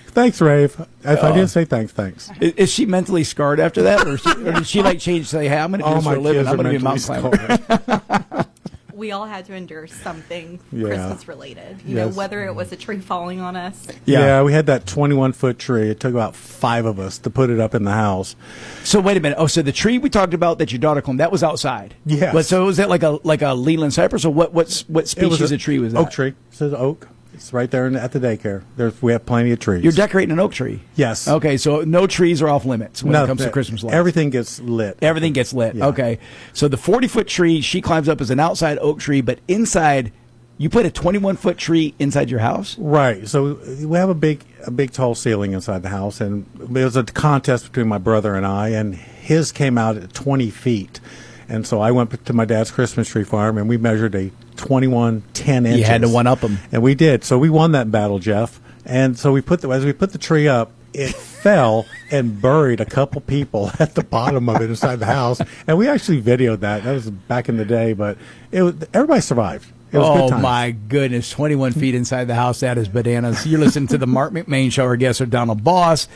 Thanks, Rave. If I didn't say thanks. Is she mentally scarred after that, or did she like change? Say, hey, I'm going to do this for a living. I'm going to be a mountain climber. We all had to endure something Yeah. Christmas related. You know, whether it was a tree falling on us. Yeah, we had that 21-foot tree. It took about 5 of us to put it up in the house. So wait a minute. Oh, so the tree we talked about that your daughter climbed, that was outside. Yes. But so was that like a Leland cypress, or what species of tree was that? Oak tree. It says oak. It's right there at the daycare. We have plenty of trees. You're decorating an oak tree? Yes. Okay, so no trees are off limits when it comes to Christmas lights. Everything gets lit. Everything gets lit. Yeah. Okay. So the 40-foot tree she climbs up is an outside oak tree, but inside, you put a 21-foot tree inside your house? Right. So we have a big tall ceiling inside the house, and there was a contest between my brother and I, and his came out at 20 feet. And so I went to my dad's Christmas tree farm, and we measured a 21 10 inches. You had to one-up them. And we did. So we won that battle, Jeff. And so as we put the tree up, it fell and buried a couple people at the bottom of it inside the house. And we actually videoed that. That was back in the day, but everybody survived. It was good times. My goodness, 21 feet inside the house, that is bananas. You're listening to the Marc McMain Show. Our guests are Donald Boss,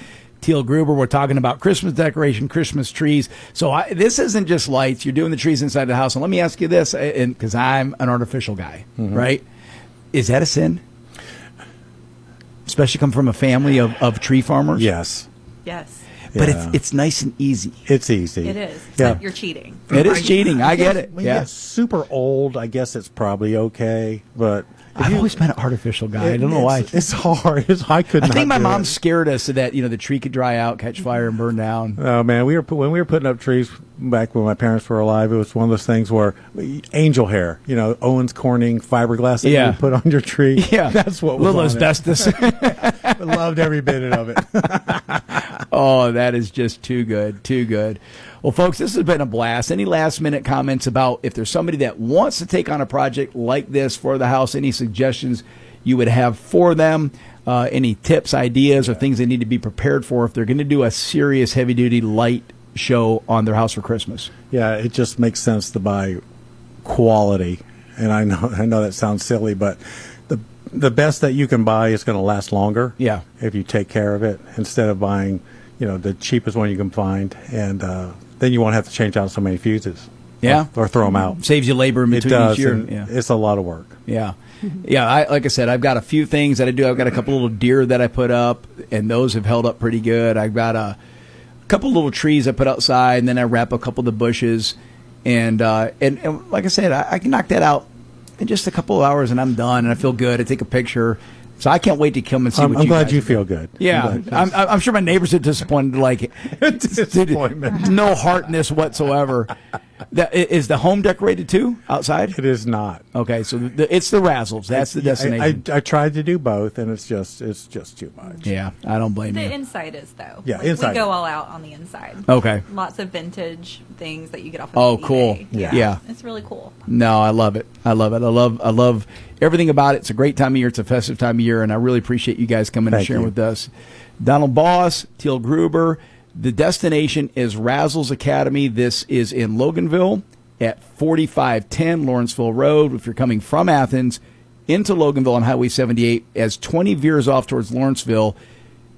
Teal Gruber. We're talking about Christmas decoration, Christmas trees. So this isn't just lights. You're doing the trees inside the house. And let me ask you this, because I'm an artificial guy, right? Is that a sin? Especially come from a family of tree farmers? Yes. Yes. But it's nice and easy. It's easy. It is. Except you're cheating. It is cheating. I get it. When you get super old, I guess it's probably okay. But I've always been an artificial guy. I don't know why. It's hard. I think my mom scared us so that the tree could dry out, catch fire, and burn down. Oh man, when we were putting up trees back when my parents were alive, it was one of those things where angel hair, Owens Corning fiberglass that you put on your tree. Yeah, that's what was little on asbestos. I loved every bit of it. Oh, that is just too good, too good. Well, folks, this has been a blast. Any last-minute comments about if there's somebody that wants to take on a project like this for the house, any suggestions you would have for them, any tips, ideas, or things they need to be prepared for if they're going to do a serious heavy-duty light show on their house for Christmas? Yeah, it just makes sense to buy quality. And I know that sounds silly, but the best that you can buy is going to last longer. Yeah. If you take care of it instead of buying, the cheapest one you can find, and then you won't have to change out so many fuses. Yeah. Or throw them out. Saves you labor in between each year. Yeah. It's a lot of work. Yeah. Yeah, like I said, I've got a few things that I do. I've got a couple little deer that I put up, and those have held up pretty good. I've got a couple little trees I put outside, and then I wrap a couple of the bushes. And like I said, I can knock that out in just a couple of hours, and I'm done, and I feel good. I take a picture. So I can't wait to come and see what you guys I'm glad you do. feel good. Yeah, I'm sure my neighbors are disappointed. Like, disappointment. No heart in this whatsoever. Is the home decorated too outside? It is not. Okay, so it's the Razzles. That's the destination. I tried to do both, and it's just too much. Yeah, I don't blame you. The inside is, though. Yeah, we inside. go all out on the inside. Okay. Lots of vintage things that you get off of Oh, eBay. cool. Yeah. It's really cool. No, I love it. I love everything about it. It's a great time of year. It's a festive time of year, and I really appreciate you guys coming and Thank sharing you. with us. Donald Boss, Teal Gruber. The destination is Razzles Academy. This is in Loganville at 4510 Lawrenceville Road. If you're coming from Athens into Loganville on Highway 78, as 20 veers off towards Lawrenceville,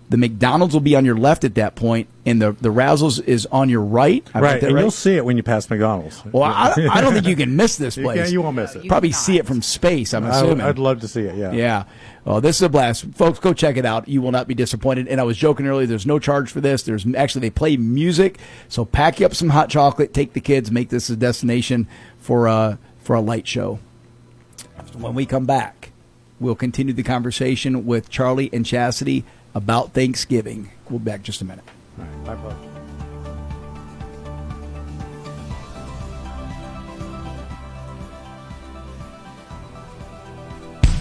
the McDonald's will be on your left at that point, and the Razzles is on your right. Right, and you'll see it when you pass McDonald's. Well, I don't think you can miss this place. You won't miss it. Probably see it from space, I'm assuming. I'd love to see it, yeah. Yeah. Well, this is a blast. Folks, go check it out. You will not be disappointed. And I was joking earlier, there's no charge for this. They play music, so pack you up some hot chocolate, take the kids, make this a destination for a light show. When we come back, we'll continue the conversation with Charlie and Chastity about Thanksgiving. We'll be back just a minute. All right. Bye, bye.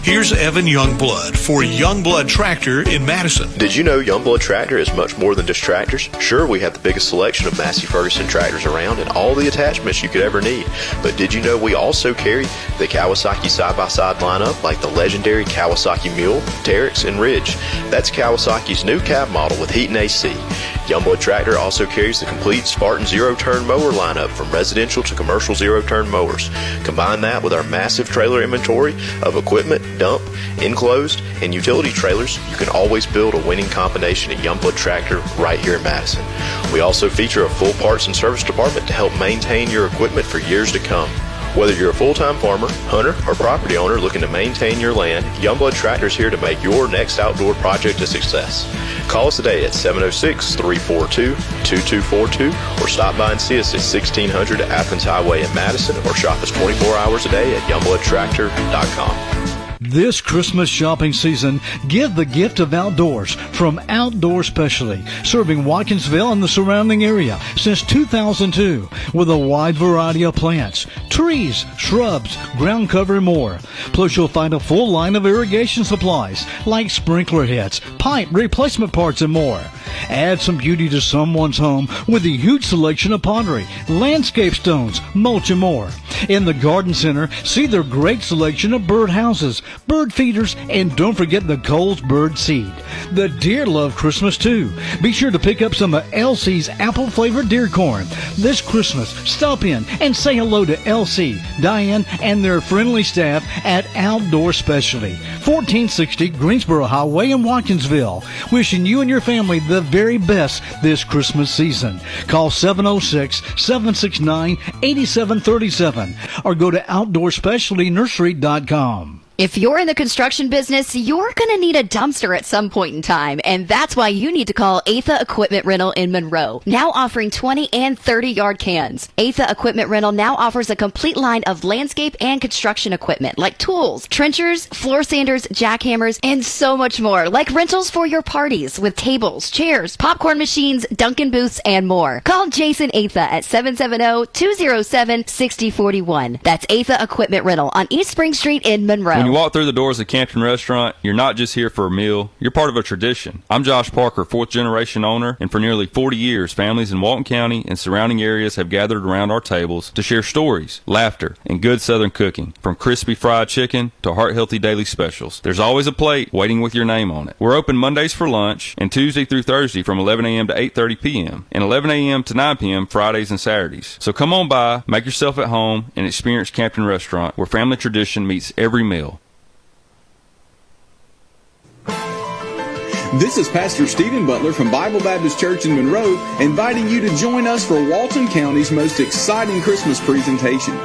Here's Evan Youngblood for Youngblood Tractor in Madison. Did you know Youngblood Tractor is much more than just tractors? Sure, we have the biggest selection of Massey Ferguson tractors around and all the attachments you could ever need. But did you know we also carry the Kawasaki side-by-side lineup like the legendary Kawasaki Mule, Terex, and Ridge? That's Kawasaki's new cab model with heat and AC. Youngblood Tractor also carries the complete Spartan zero-turn mower lineup from residential to commercial zero-turn mowers. Combine that with our massive trailer inventory of equipment, dump, enclosed, and utility trailers, you can always build a winning combination at Youngblood Tractor right here in Madison. We also feature a full parts and service department to help maintain your equipment for years to come. Whether you're a full-time farmer, hunter, or property owner looking to maintain your land, Youngblood Tractor is here to make your next outdoor project a success. Call us today at 706-342-2242 or stop by and see us at 1600 Athens Highway in Madison or shop us 24 hours a day at youngbloodtractor.com. This Christmas shopping season, give the gift of outdoors from Outdoor Specialty, serving Watkinsville and the surrounding area since 2002 with a wide variety of plants, trees, shrubs, ground cover, and more. Plus, you'll find a full line of irrigation supplies like sprinkler heads, pipe replacement parts, and more. Add some beauty to someone's home with a huge selection of pottery, landscape stones, mulch, and more. In the Garden Center, see their great selection of bird houses, bird feeders, and don't forget the Cole's bird seed. The deer love Christmas too. Be sure to pick up some of Elsie's apple-flavored deer corn. This Christmas, stop in and say hello to Elsie, Diane, and their friendly staff at Outdoor Specialty, 1460 Greensboro Highway in Watkinsville. Wishing you and your family the very best this Christmas season. Call 706-769-8737 or go to OutdoorSpecialtyNursery.com. If you're in the construction business, you're going to need a dumpster at some point in time, and that's why you need to call Atha Equipment Rental in Monroe, now offering 20 and 30-yard cans. Atha Equipment Rental now offers a complete line of landscape and construction equipment like tools, trenchers, floor sanders, jackhammers, and so much more, like rentals for your parties with tables, chairs, popcorn machines, Dunkin' booths, and more. Call Jason Atha at 770-207-6041. That's Atha Equipment Rental on East Spring Street in Monroe. When you walk through the doors of Campton Restaurant, you're not just here for a meal, you're part of a tradition. I'm Josh Parker, fourth generation owner, and for nearly 40 years, families in Walton County and surrounding areas have gathered around our tables to share stories, laughter, and good Southern cooking. From crispy fried chicken to heart-healthy daily specials, there's always a plate waiting with your name on it. We're open Mondays for lunch and Tuesday through Thursday from 11 a.m. to 8:30 p.m. and 11 a.m. to 9 p.m. Fridays and Saturdays. So come on by, make yourself at home, and experience Campton Restaurant, where family tradition meets every meal. This is Pastor Stephen Butler from Bible Baptist Church in Monroe, inviting you to join us for Walton County's most exciting Christmas presentation.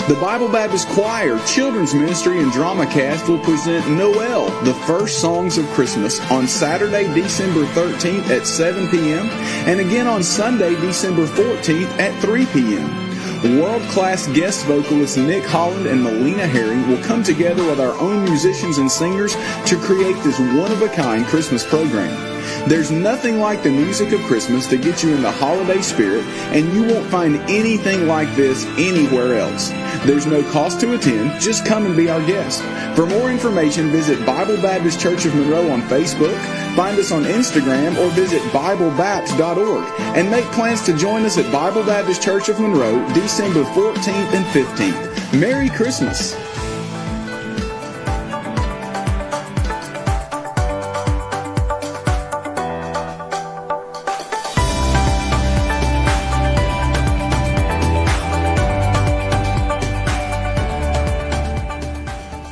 The Bible Baptist Choir, Children's Ministry, and Drama Cast will present Noel, the First Songs of Christmas, on Saturday, December 13th at 7 p.m. and again on Sunday, December 14th at 3 p.m. World-class guest vocalists Nick Holland and Melina Herring will come together with our own musicians and singers to create this one-of-a-kind Christmas program. There's nothing like the music of Christmas to get you in the holiday spirit, and you won't find anything like this anywhere else. There's no cost to attend, just come and be our guest. For more information, visit Bible Baptist Church of Monroe on Facebook, find us on Instagram, or visit BibleBapt.org, and make plans to join us at Bible Baptist Church of Monroe December 14th and 15th. Merry Christmas!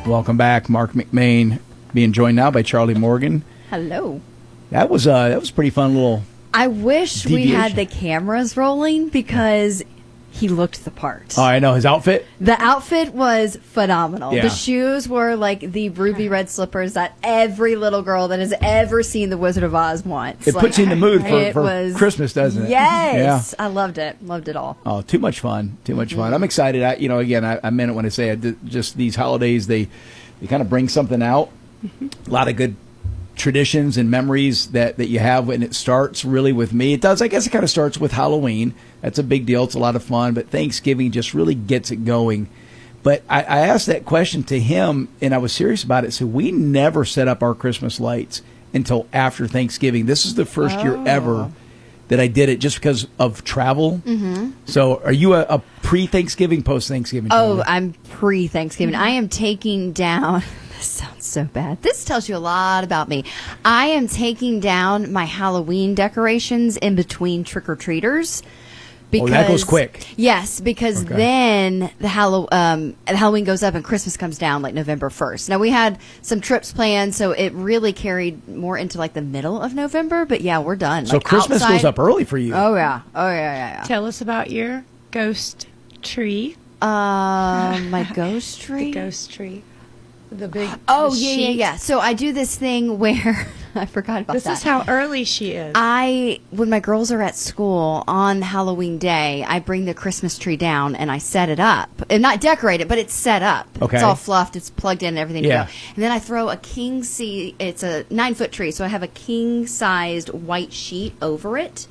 Welcome back, Marc McMain, being joined now by Charlie Morgan. Hello. That was a pretty fun little. I wish we deviation. had the cameras rolling because he looked the part. Oh, I know his outfit. The outfit was phenomenal. Yeah. The shoes were like the ruby red slippers that every little girl that has ever seen The Wizard of Oz wants. It puts you in the mood for Christmas, doesn't it? Yes, Yeah. I loved it. Loved it all. Oh, too much fun. Too much fun. I'm excited. I meant it when I say it. Just these holidays, they kind of bring something out. A lot of good traditions and memories that you have, and it starts really with me. It does. I guess it kind of starts with Halloween. That's a big deal. It's a lot of fun, but Thanksgiving just really gets it going. But I asked that question to him, and I was serious about it. So we never set up our Christmas lights until after Thanksgiving. This is the first year ever that I did it just because of travel. Mm-hmm. So are you a pre-Thanksgiving, post-Thanksgiving? Oh, I'm pre-Thanksgiving. I am taking down This sounds so bad. This tells you a lot about me. I am taking down my Halloween decorations in between trick-or-treaters. Because, that goes quick. Yes, because then the Halloween goes up and Christmas comes down like November 1st. Now, we had some trips planned, so it really carried more into like the middle of November. But yeah, we're done. So like Christmas outside, goes up early for you. Oh, yeah. Oh, yeah. Tell us about your ghost tree. My ghost tree? The ghost tree. The big. Oh, the yeah. sheet. So I do this thing where I forgot about This that. is how early she is. When my girls are at school on Halloween Day, I bring the Christmas tree down and I set it up. And not decorate it, but it's set up. Okay. It's all fluffed, it's plugged in and everything. Yeah. To go. And then I throw a it's a 9-foot tree, so I have a king-sized white sheet over it.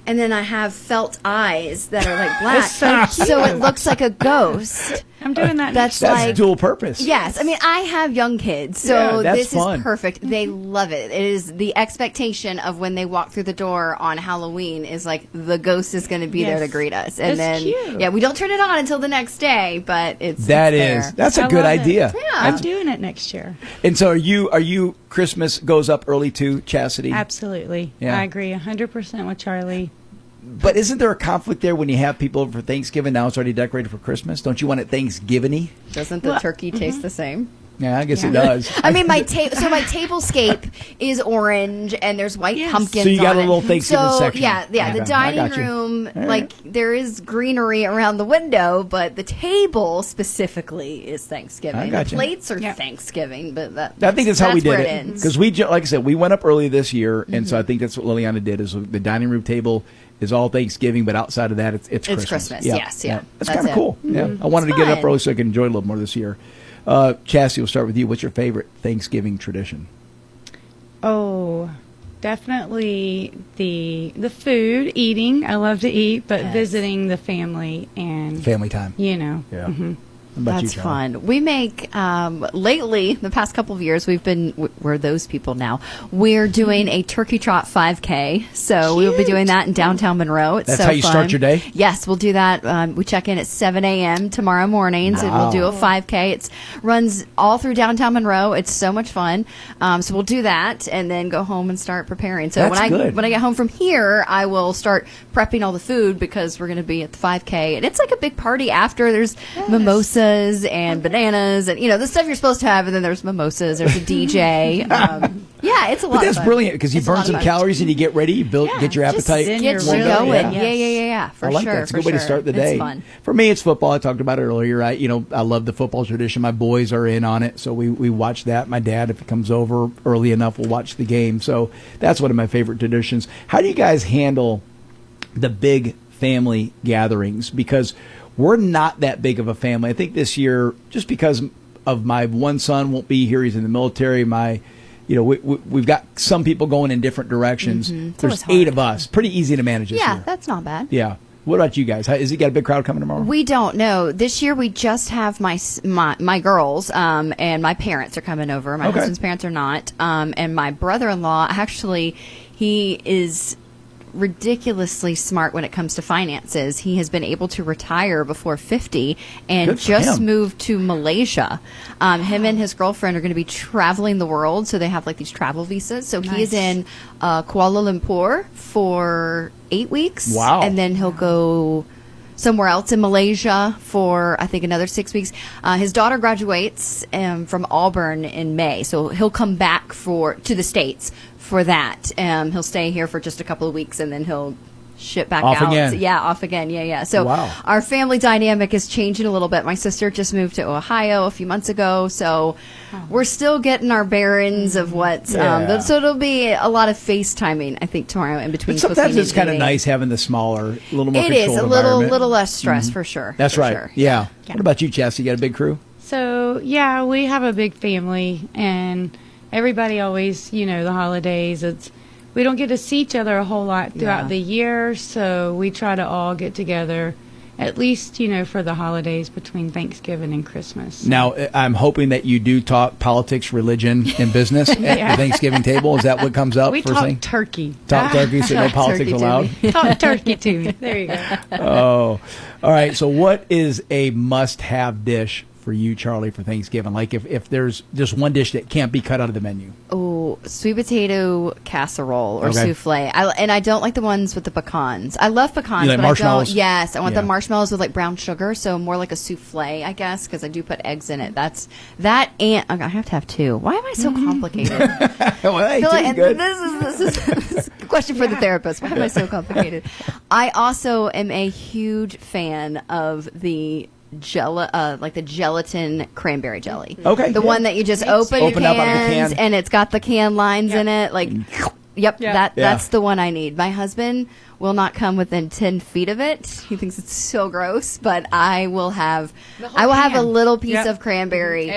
And then I have felt eyes that are like black. So it looks like a ghost. I'm doing that. That's like dual purpose. Yes, I mean I have young kids, so this fun. is perfect. They love it. It is the expectation of when they walk through the door on Halloween is like the ghost is going to be there to greet us, and That's then cute. we don't turn it on until the next day, but it's that's a I good love it. idea. Yeah. I'm doing it next year. And so are you Christmas goes up early too, Chastity? Absolutely. Yeah. I agree 100% with Charlie. But isn't there a conflict there when you have people over for Thanksgiving? Now it's already decorated for Christmas. Don't you want it Thanksgiving-y? Doesn't the turkey taste the same? Yeah, I guess it does. I mean, my tablescape is orange, and there's white pumpkins. So you got on a little it. Thanksgiving section. Yeah. Okay, The I dining got you. room, All right. there is greenery around the window, but the table specifically is Thanksgiving. I got The you. plates are Thanksgiving, but I think that's how we did where it ends. because like I said, we went up early this year, and so I think that's what Liliana did. Is the dining room table is all Thanksgiving, but outside of that, it's Christmas. Christmas, Yeah. yes, That's that's kind of it. cool. Yeah, I wanted to get up early so I could enjoy it a little more this year. Chastity, we'll start with you. What's your favorite Thanksgiving tradition? Oh, definitely the food, eating. I love to eat, but visiting the family and Family time. You know. Yeah. Mm-hmm. How about That's you, Charlie? fun. We make lately the past couple of years we're those people now. We're doing a turkey trot 5K, so we will be doing that in downtown Monroe. It's That's so how you fun. start your day? Yes, we'll do that. We check in at 7 a.m. tomorrow mornings, and we'll do a 5K. It runs all through downtown Monroe. It's so much fun. So we'll do that, and then go home and start preparing. So That's good. when I get home from here, I will start prepping all the food because we're going to be at the 5K, and it's like a big party after. There's mimosas and bananas and the stuff you're supposed to have, and then there's mimosas, there's a DJ. It's a lot But that's of fun. brilliant because you It's a burn lot of some fun. calories and you get ready, get your appetite. Get you warmed up. going. Yeah. Yeah, for I like sure. that. It's a for good way to sure. start the day. It's fun. For me, it's football. I talked about it earlier. I love the football tradition. My boys are in on it, so we watch that. My dad, if he comes over early enough, will watch the game. So that's one of my favorite traditions. How do you guys handle the big family gatherings? Because we're not that big of a family. I think this year, just because of my one son won't be here, he's in the military. We've got some people going in different directions. Mm-hmm. There's 8 of us. Pretty easy to manage this year. That's not bad. Yeah. What about you guys? Is it got a big crowd coming tomorrow? We don't know. This year we just have my girls, and my parents are coming over. My husband's parents are not. And my brother-in-law, actually, he is ridiculously smart when it comes to finances. He has been able to retire before 50 and Good for just him. moved to Malaysia. Him and his girlfriend are going to be traveling the world, so they have like these travel visas. So he is in Kuala Lumpur for 8 weeks. Wow. And then he'll go somewhere else in Malaysia for, I think, another 6 weeks. His daughter graduates from Auburn in May, so he'll come back to the States for that. He'll stay here for just a couple of weeks, and then he'll ship back Off out. again. Yeah, off again. Yeah. So Wow. our family dynamic is changing a little bit. My sister just moved to Ohio a few months ago, so we're still getting our bearings of what. Yeah. So it'll be a lot of FaceTiming, I think, tomorrow in between. But sometimes cooking it's and kind of eating. nice having the smaller, a little more It is controlled a environment. little less stress Mhm. for sure. That's for right. sure. Yeah. What about you, Chastity? You got a big crew? So, yeah, we have a big family, and everybody always, the holidays, we don't get to see each other a whole lot throughout the year, so we try to all get together at least, for the holidays between Thanksgiving and Christmas. Now, I'm hoping that you do talk politics, religion, and business at Yeah. the Thanksgiving table. Is that what comes up We first talk thing? turkey. Talk turkey, so no Talk politics turkey to allowed? me. Talk turkey to me. There you go. Oh, all right. So what is a must-have dish for for you, Charlie, for Thanksgiving? Like if there's just one dish that can't be cut out of the menu. Oh, sweet potato casserole or souffle. I don't like the ones with the pecans. I love pecans, You like but marshmallows? I don't. Yes, I want the marshmallows with like brown sugar, so more like a souffle, I guess, because I do put eggs in it. That's that, and I have to have two. Why am I so complicated? Well, hey, This is a question for the therapist. Why am I so complicated? I also am a huge fan of the the gelatin cranberry jelly. Okay. The one that you just open up out of the cans can. and it's got the can lines in it. Like, that's the one I need. My husband will not come within 10 feet of it. He thinks it's so gross, but I will have a little piece of cranberry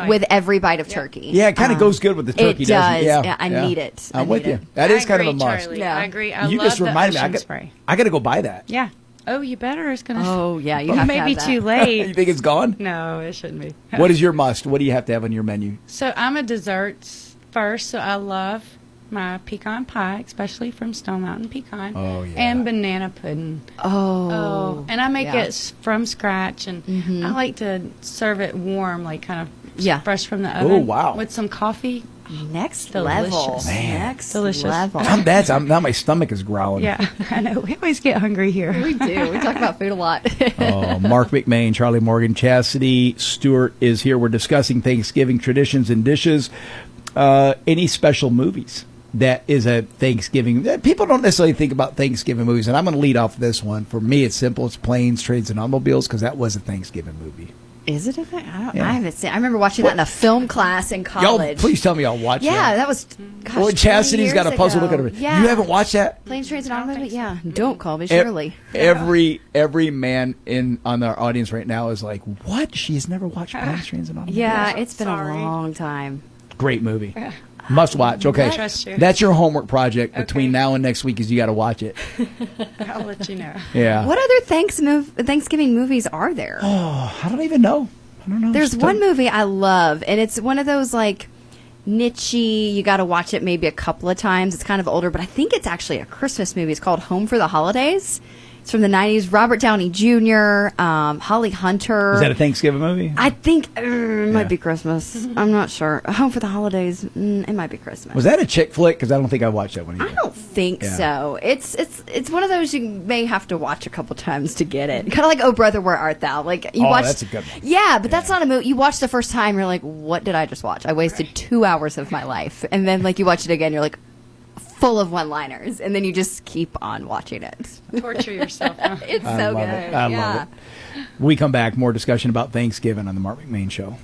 with every bite of turkey. Yeah, it kind of goes good with the turkey, it doesn't it? does. Yeah, I need it. I'm with you. That is kind of a must. Charlie. I agree. I You love just reminded me. the ocean spray. I got to go buy that. Yeah. Oh, you better. It's gonna. Oh, yeah. You It have may to be have too that. late. You think it's gone? No, it shouldn't be. What is your must? What do you have to have on your menu? So I'm a desserts first. So I love my pecan pie, especially from Stone Mountain Pecan. Oh, yeah. And banana pudding. Oh. And I make yeah. it from scratch, and I like to serve it warm, like kind of fresh from the Oh, oven. wow. With some coffee. Next Delicious. level. Man. Next Delicious. level. Now my stomach is growling. Yeah, I know. We always get hungry here. We do. We talk about food a lot. Oh, Marc McMain, Charlie Morgan, Chastity Stewart is here. We're discussing Thanksgiving traditions and dishes. Any special movies that is a Thanksgiving? People don't necessarily think about Thanksgiving movies, and I'm going to lead off this one. For me, it's simple. It's Planes, Trains, and Automobiles, because that was a Thanksgiving movie. Is it a thing? I Yeah. haven't seen. I remember watching that in a film class in Y'all, college. please tell me y'all watched that. Yeah, that was. Gosh, Well, Chastity's 20 got a years puzzle. ago. Look at her. Yeah. You haven't watched that? Planes, Trains, and Automobiles. Yeah. Don't call me E- Shirley. Every man on our audience right now is like, what? She's never watched Planes, Trains, and Automobiles? Yeah, it's been a long time. Great movie. Must watch. Okay. I trust you. That's your homework project between now and next week is you got to watch it. I'll let you know. Yeah. What other Thanksgiving movies are there? Oh, I don't even know. I don't know. There's one movie I love, and it's one of those like niche-y, you got to watch it maybe a couple of times. It's kind of older, but I think it's actually a Christmas movie. It's called Home for the Holidays. It's from the 90s. Robert Downey Jr., Holly Hunter. Is that a Thanksgiving movie? I think it might be Christmas. I'm not sure. Home for the Holidays. It might be Christmas. Was that a chick flick? Because I don't think I watched that one either. I don't think Yeah. so. It's one of those you may have to watch a couple times to get it. Kind of like Oh Brother, Where Art Thou? Like you watch. That's a good one. Yeah, but that's not a movie. You watch the first time, you're like, what did I just watch? I wasted 2 hours of my life, and then like you watch it again, you're like, full of one-liners, and then you just keep on watching it. Torture yourself. Huh? It's I so love good. it. I yeah. love it. When we come back, more discussion about Thanksgiving on the Marc McMain Show.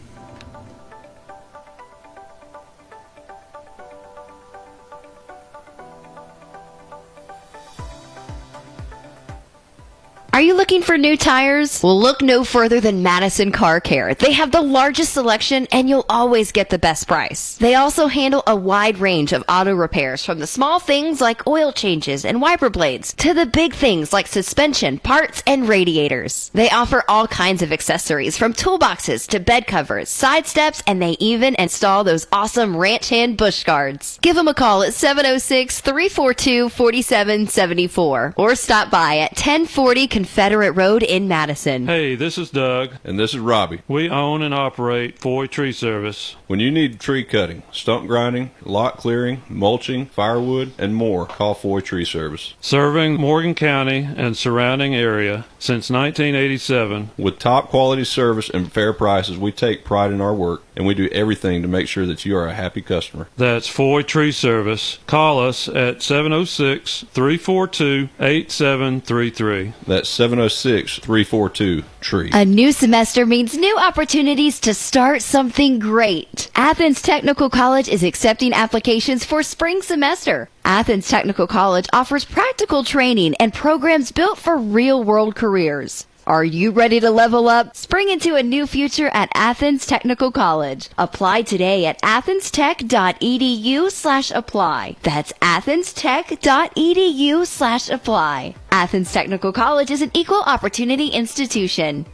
Are you looking for new tires? Well, look no further than Madison Car Care. They have the largest selection and you'll always get the best price. They also handle a wide range of auto repairs, from the small things like oil changes and wiper blades to the big things like suspension, parts, and radiators. They offer all kinds of accessories, from toolboxes to bed covers, side steps, and they even install those awesome ranch hand bush guards. Give them a call at 706-342-4774 or stop by at 1040 Confederate Road in Madison. Hey, this is Doug. And this is Robbie. We own and operate Foy Tree Service. When you need tree cutting, stump grinding, lot clearing, mulching, firewood, and more, call Foy Tree Service. Serving Morgan County and surrounding area since 1987. With top quality service and fair prices, we take pride in our work, and we do everything to make sure that you are a happy customer. That's Foy Tree Service. Call us at 706-342-8733. That's 706-342-TREE. A new semester means new opportunities to start something great. Athens Technical College is accepting applications for spring semester. Athens Technical College offers practical training and programs built for real-world careers. Are you ready to level up? Spring into a new future at Athens Technical College. Apply today at athenstech.edu/apply. That's athenstech.edu/apply. Athens Technical College is an equal opportunity institution.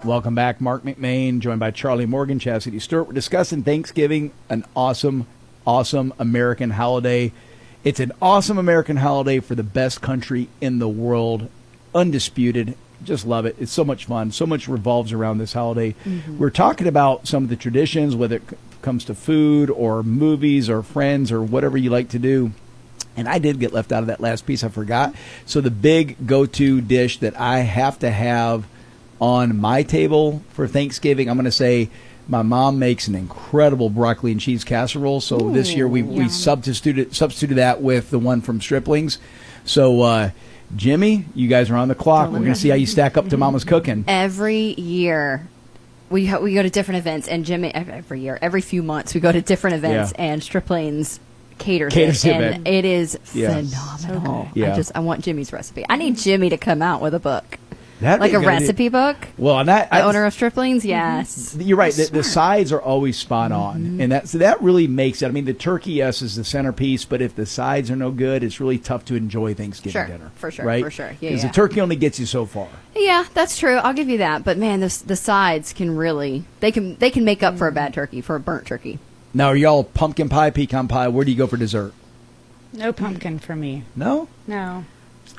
Welcome back. Marc McMain, joined by Charlie Morgan, Chastity Stewart. We're discussing Thanksgiving, an awesome, awesome American holiday. It's an awesome American holiday for the best country in the world, undisputed. Just love it. It's so much fun. So much revolves around this holiday. We're talking about some of the traditions, whether it comes to food or movies or friends or whatever you like to do. And I did get left out of that last piece. I forgot. So the big go-to dish that I have to have on my table for Thanksgiving, I'm going to say my mom makes an incredible broccoli and cheese casserole. So this year we substituted that with the one from Stripling's. So Jimmy, you guys are on the clock. We're going to see how you stack up to Mama's cooking. Every year we go to different events, and Jimmy, every few months we go to different events, and Stripling's caters it, and it is phenomenal. I want Jimmy's recipe. I need Jimmy to come out with a book. Like a recipe book? Well, and the owner of Stripling's, yes. You're right. The sides are always spot on. And that really makes it. I mean, the turkey, yes, is the centerpiece, but if the sides are no good, it's really tough to enjoy Thanksgiving dinner. For sure, right? for sure. Because the turkey only gets you so far. Yeah, that's true. I'll give you that. But, man, the sides can really, they can make up for a bad turkey, for a burnt turkey. Now, are y'all pumpkin pie, pecan pie? Where do you go for dessert? No pumpkin for me. No? No.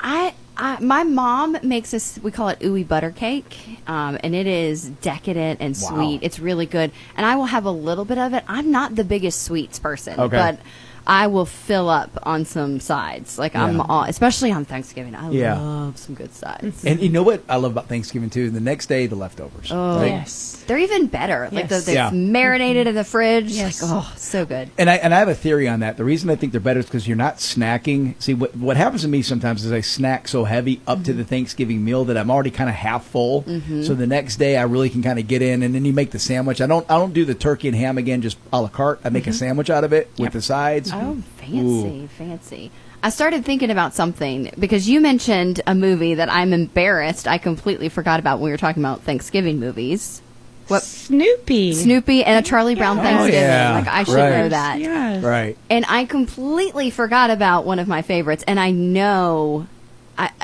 My mom makes this, we call it ooey butter cake, and it is decadent and sweet. It's really good. And I will have a little bit of it. I'm not the biggest sweets person, but I will fill up on some sides. Like especially on Thanksgiving. I love some good sides. And you know what I love about Thanksgiving too? The next day, the leftovers. Oh, yes. They're even better. Like they're marinated in the fridge. Yes. Like, oh, so good. And I have a theory on that. The reason I think they're better is because you're not snacking. See, what happens to me sometimes is I snack so heavy up to the Thanksgiving meal that I'm already kind of half full. So the next day I really can kind of get in, and then you make the sandwich. I don't do the turkey and ham again just a la carte. I make a sandwich out of it with the sides. Oh, fancy. I started thinking about something because you mentioned a movie that I'm embarrassed I completely forgot about when we were talking about Thanksgiving movies. What? Snoopy and a Charlie Brown Thanksgiving. Like I should know that. Yes. Right. And I completely forgot about one of my favorites, and I know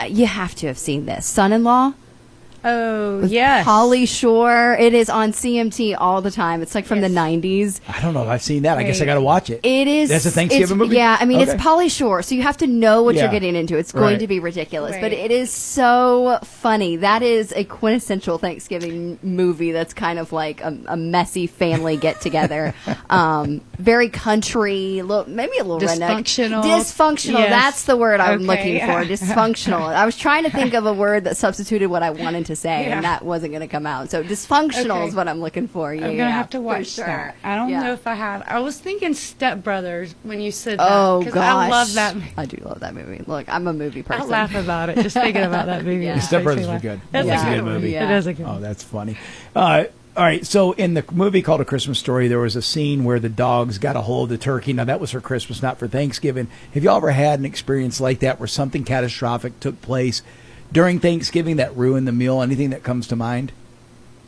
you have to have seen this. Son-in-Law. Oh, yes. Pauly Shore. It is on CMT all the time. It's like from the 90s. I don't know if I've seen that. I guess I got to watch it. It is. That's a Thanksgiving movie? Yeah, I mean, it's Pauly Shore, so you have to know what you're getting into. It's going to be ridiculous, but it is so funny. That is a quintessential Thanksgiving movie that's kind of like a messy family get-together. Very country, maybe a little dysfunctional. Redneck. Dysfunctional. Yes. That's the word I'm looking for. Dysfunctional. I was trying to think of a word that substituted what I wanted to say, and that wasn't going to come out. So dysfunctional is what I'm looking for. I'm going to have to watch that. I don't know if I have. I was thinking Step Brothers when you said that. Oh, gosh. I love that. I do love that movie. Look, I'm a movie person. I laugh about it just thinking about that movie. Step Brothers was good. That's a good movie. It is a good movie. Oh, that's funny. All right, so in the movie called A Christmas Story, there was a scene where the dogs got a hold of the turkey. Now, that was for Christmas, not for Thanksgiving. Have you all ever had an experience like that where something catastrophic took place during Thanksgiving that ruined the meal? Anything that comes to mind?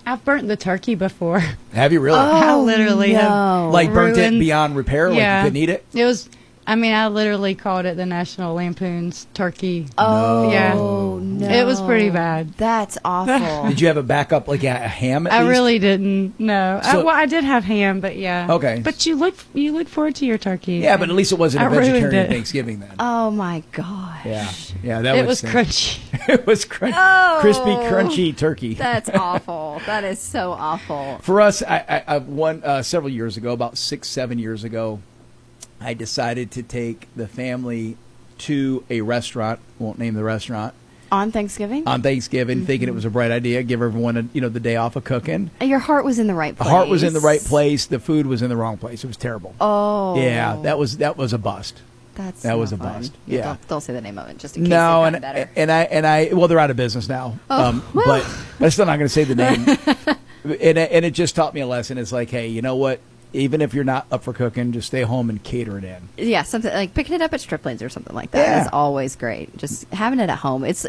I've burnt the turkey before. Have you really? I literally have. Like burnt it beyond repair? Like you couldn't eat it? It was... I mean, I literally called it the National Lampoon's turkey. Oh, yeah. No. It was pretty bad. That's awful. Did you have a backup, like a ham at least? I really didn't, no. So, I did have ham, but yeah. Okay. But you look forward to your turkey. Yeah, but at least it wasn't a vegetarian Thanksgiving then. Oh, my gosh. Yeah, that was crunchy. It was crispy, crunchy turkey. That's awful. That is so awful. For us, I won several years ago, about 6-7 years ago, I decided to take the family to a restaurant. Won't name the restaurant. On Thanksgiving? On Thanksgiving, thinking it was a bright idea. Give everyone the day off of cooking. Your heart was in the right place. The heart was in the right place. The food was in the wrong place. It was terrible. Oh. Yeah, that was a bust. That was a bust. Yeah. Don't say the name of it, just in case. No, and I well, they're out of business now. But I'm still not going to say the name. and it just taught me a lesson. It's like, hey, you know what? Even if you're not up for cooking, just stay home and cater it in. Yeah, something like picking it up at Stripling's or something like that is always great. Just having it at home. It's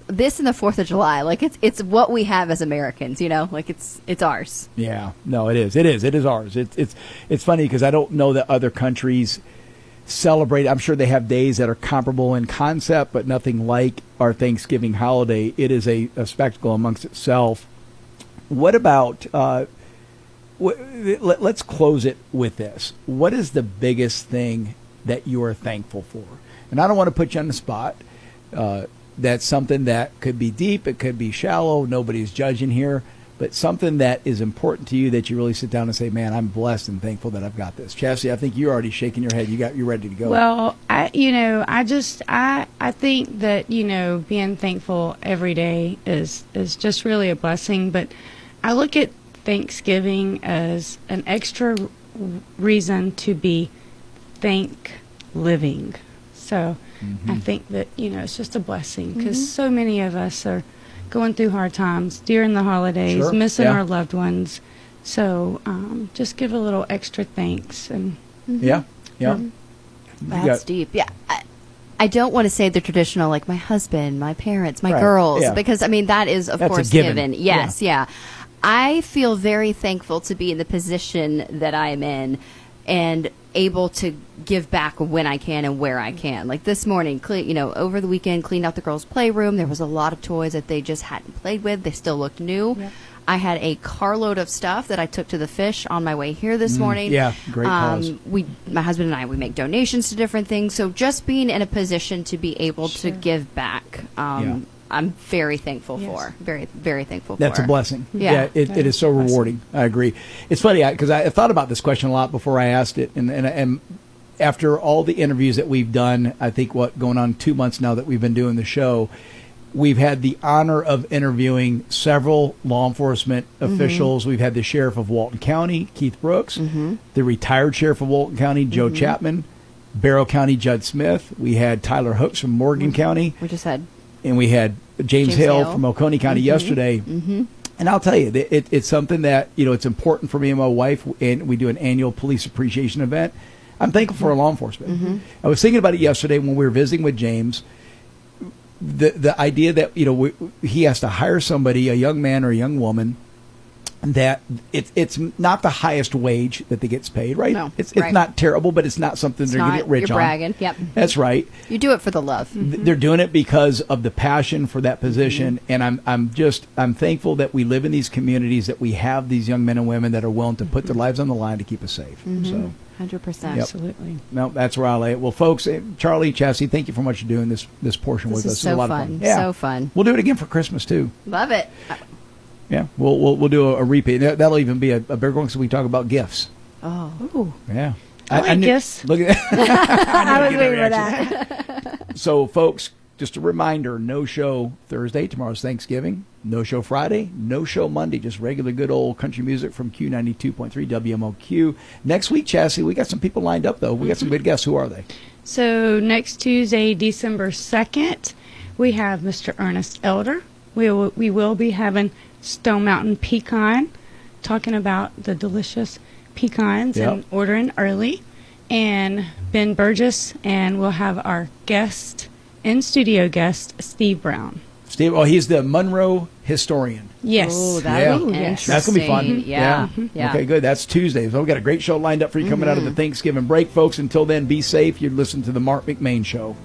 this and the 4th of July. Like it's what we have as Americans, Like it's ours. Yeah. No, it is. It is ours. It's funny because I don't know that other countries celebrate. I'm sure they have days that are comparable in concept, but nothing like our Thanksgiving holiday. It is a spectacle amongst itself. What about let's close it with this. What is the biggest thing that you are thankful for? And I don't want to put you on the spot. that's something that could be deep, it could be shallow, nobody's judging here, but something that is important to you that you really sit down and say, man, I'm blessed and thankful that I've got this. Chastity, I think you're already shaking your head. You're ready to go. Well, I think that, being thankful every day is just really a blessing, but I look at Thanksgiving as an extra reason to be living. So I think that, it's just a blessing because so many of us are going through hard times during the holidays, missing our loved ones. So just give a little extra thanks. And That's deep. Yeah. I don't want to say the traditional, like my husband, my parents, my girls, because, that is, of course, given. Yes, yeah. I feel very thankful to be in the position that I am in and able to give back when I can and where I can. Like this morning, over the weekend, cleaned out the girls' playroom. There was a lot of toys that they just hadn't played with. They still looked new. Yep. I had a carload of stuff that I took to the fish on my way here this morning. Yeah, great cause. My husband and I, we make donations to different things. So just being in a position to be able to give back, I'm very thankful for. Very, very thankful for. That's a blessing. Yeah, it is so rewarding. I agree. It's funny because I thought about this question a lot before I asked it, and after all the interviews that we've done, I think going on 2 months now that we've been doing the show, we've had the honor of interviewing several law enforcement officials. We've had the sheriff of Walton County, Keith Brooks, the retired sheriff of Walton County, Joe Chapman, Barrow County Judd Smith. We had Tyler Hooks from Morgan County. We just had. And we had James Hale from Oconee County yesterday. And I'll tell you, it's something that, it's important for me and my wife, and we do an annual police appreciation event. I'm thankful for our law enforcement. I was thinking about it yesterday when we were visiting with James. The idea that, he has to hire somebody, a young man or a young woman, that it's not the highest wage that they gets paid, right? No, it's not terrible, but it's not something they're going to get rich you're bragging. Yep. That's right. You do it for the love. They're doing it because of the passion for that position, and I'm thankful that we live in these communities, that we have these young men and women that are willing to put their lives on the line to keep us safe. So 100%. Absolutely. No, that's where I lay it. Well, folks, Charlie, Chastity, thank you so much for doing this portion with us. So it was a lot fun. of fun. Yeah. So fun. We'll do it again for Christmas too. Love it. Yeah, we'll do a repeat. That'll even be a bigger one because we talk about gifts. Oh. Ooh. Yeah. I like gifts. Look at that. I was waiting for that. So, folks, just a reminder, no show Thursday. Tomorrow's Thanksgiving. No show Friday. No show Monday. Just regular good old country music from Q92.3 WMOQ. Next week, Chastity, we got some people lined up, though. We got some good guests. Who are they? So, next Tuesday, December 2nd, we have Mr. Ernest Elder. We will be having Stone Mountain Pecan, talking about the delicious pecans and ordering early. And Ben Burgess, and we'll have our in-studio guest, Steve Brown. Steve, he's the Monroe historian. Yes. Oh, that'll be interesting. That's going to be fun. Yeah. Okay, good. That's Tuesday. So we've got a great show lined up for you coming out of the Thanksgiving break, folks. Until then, be safe. You're listening to the Marc McMain Show.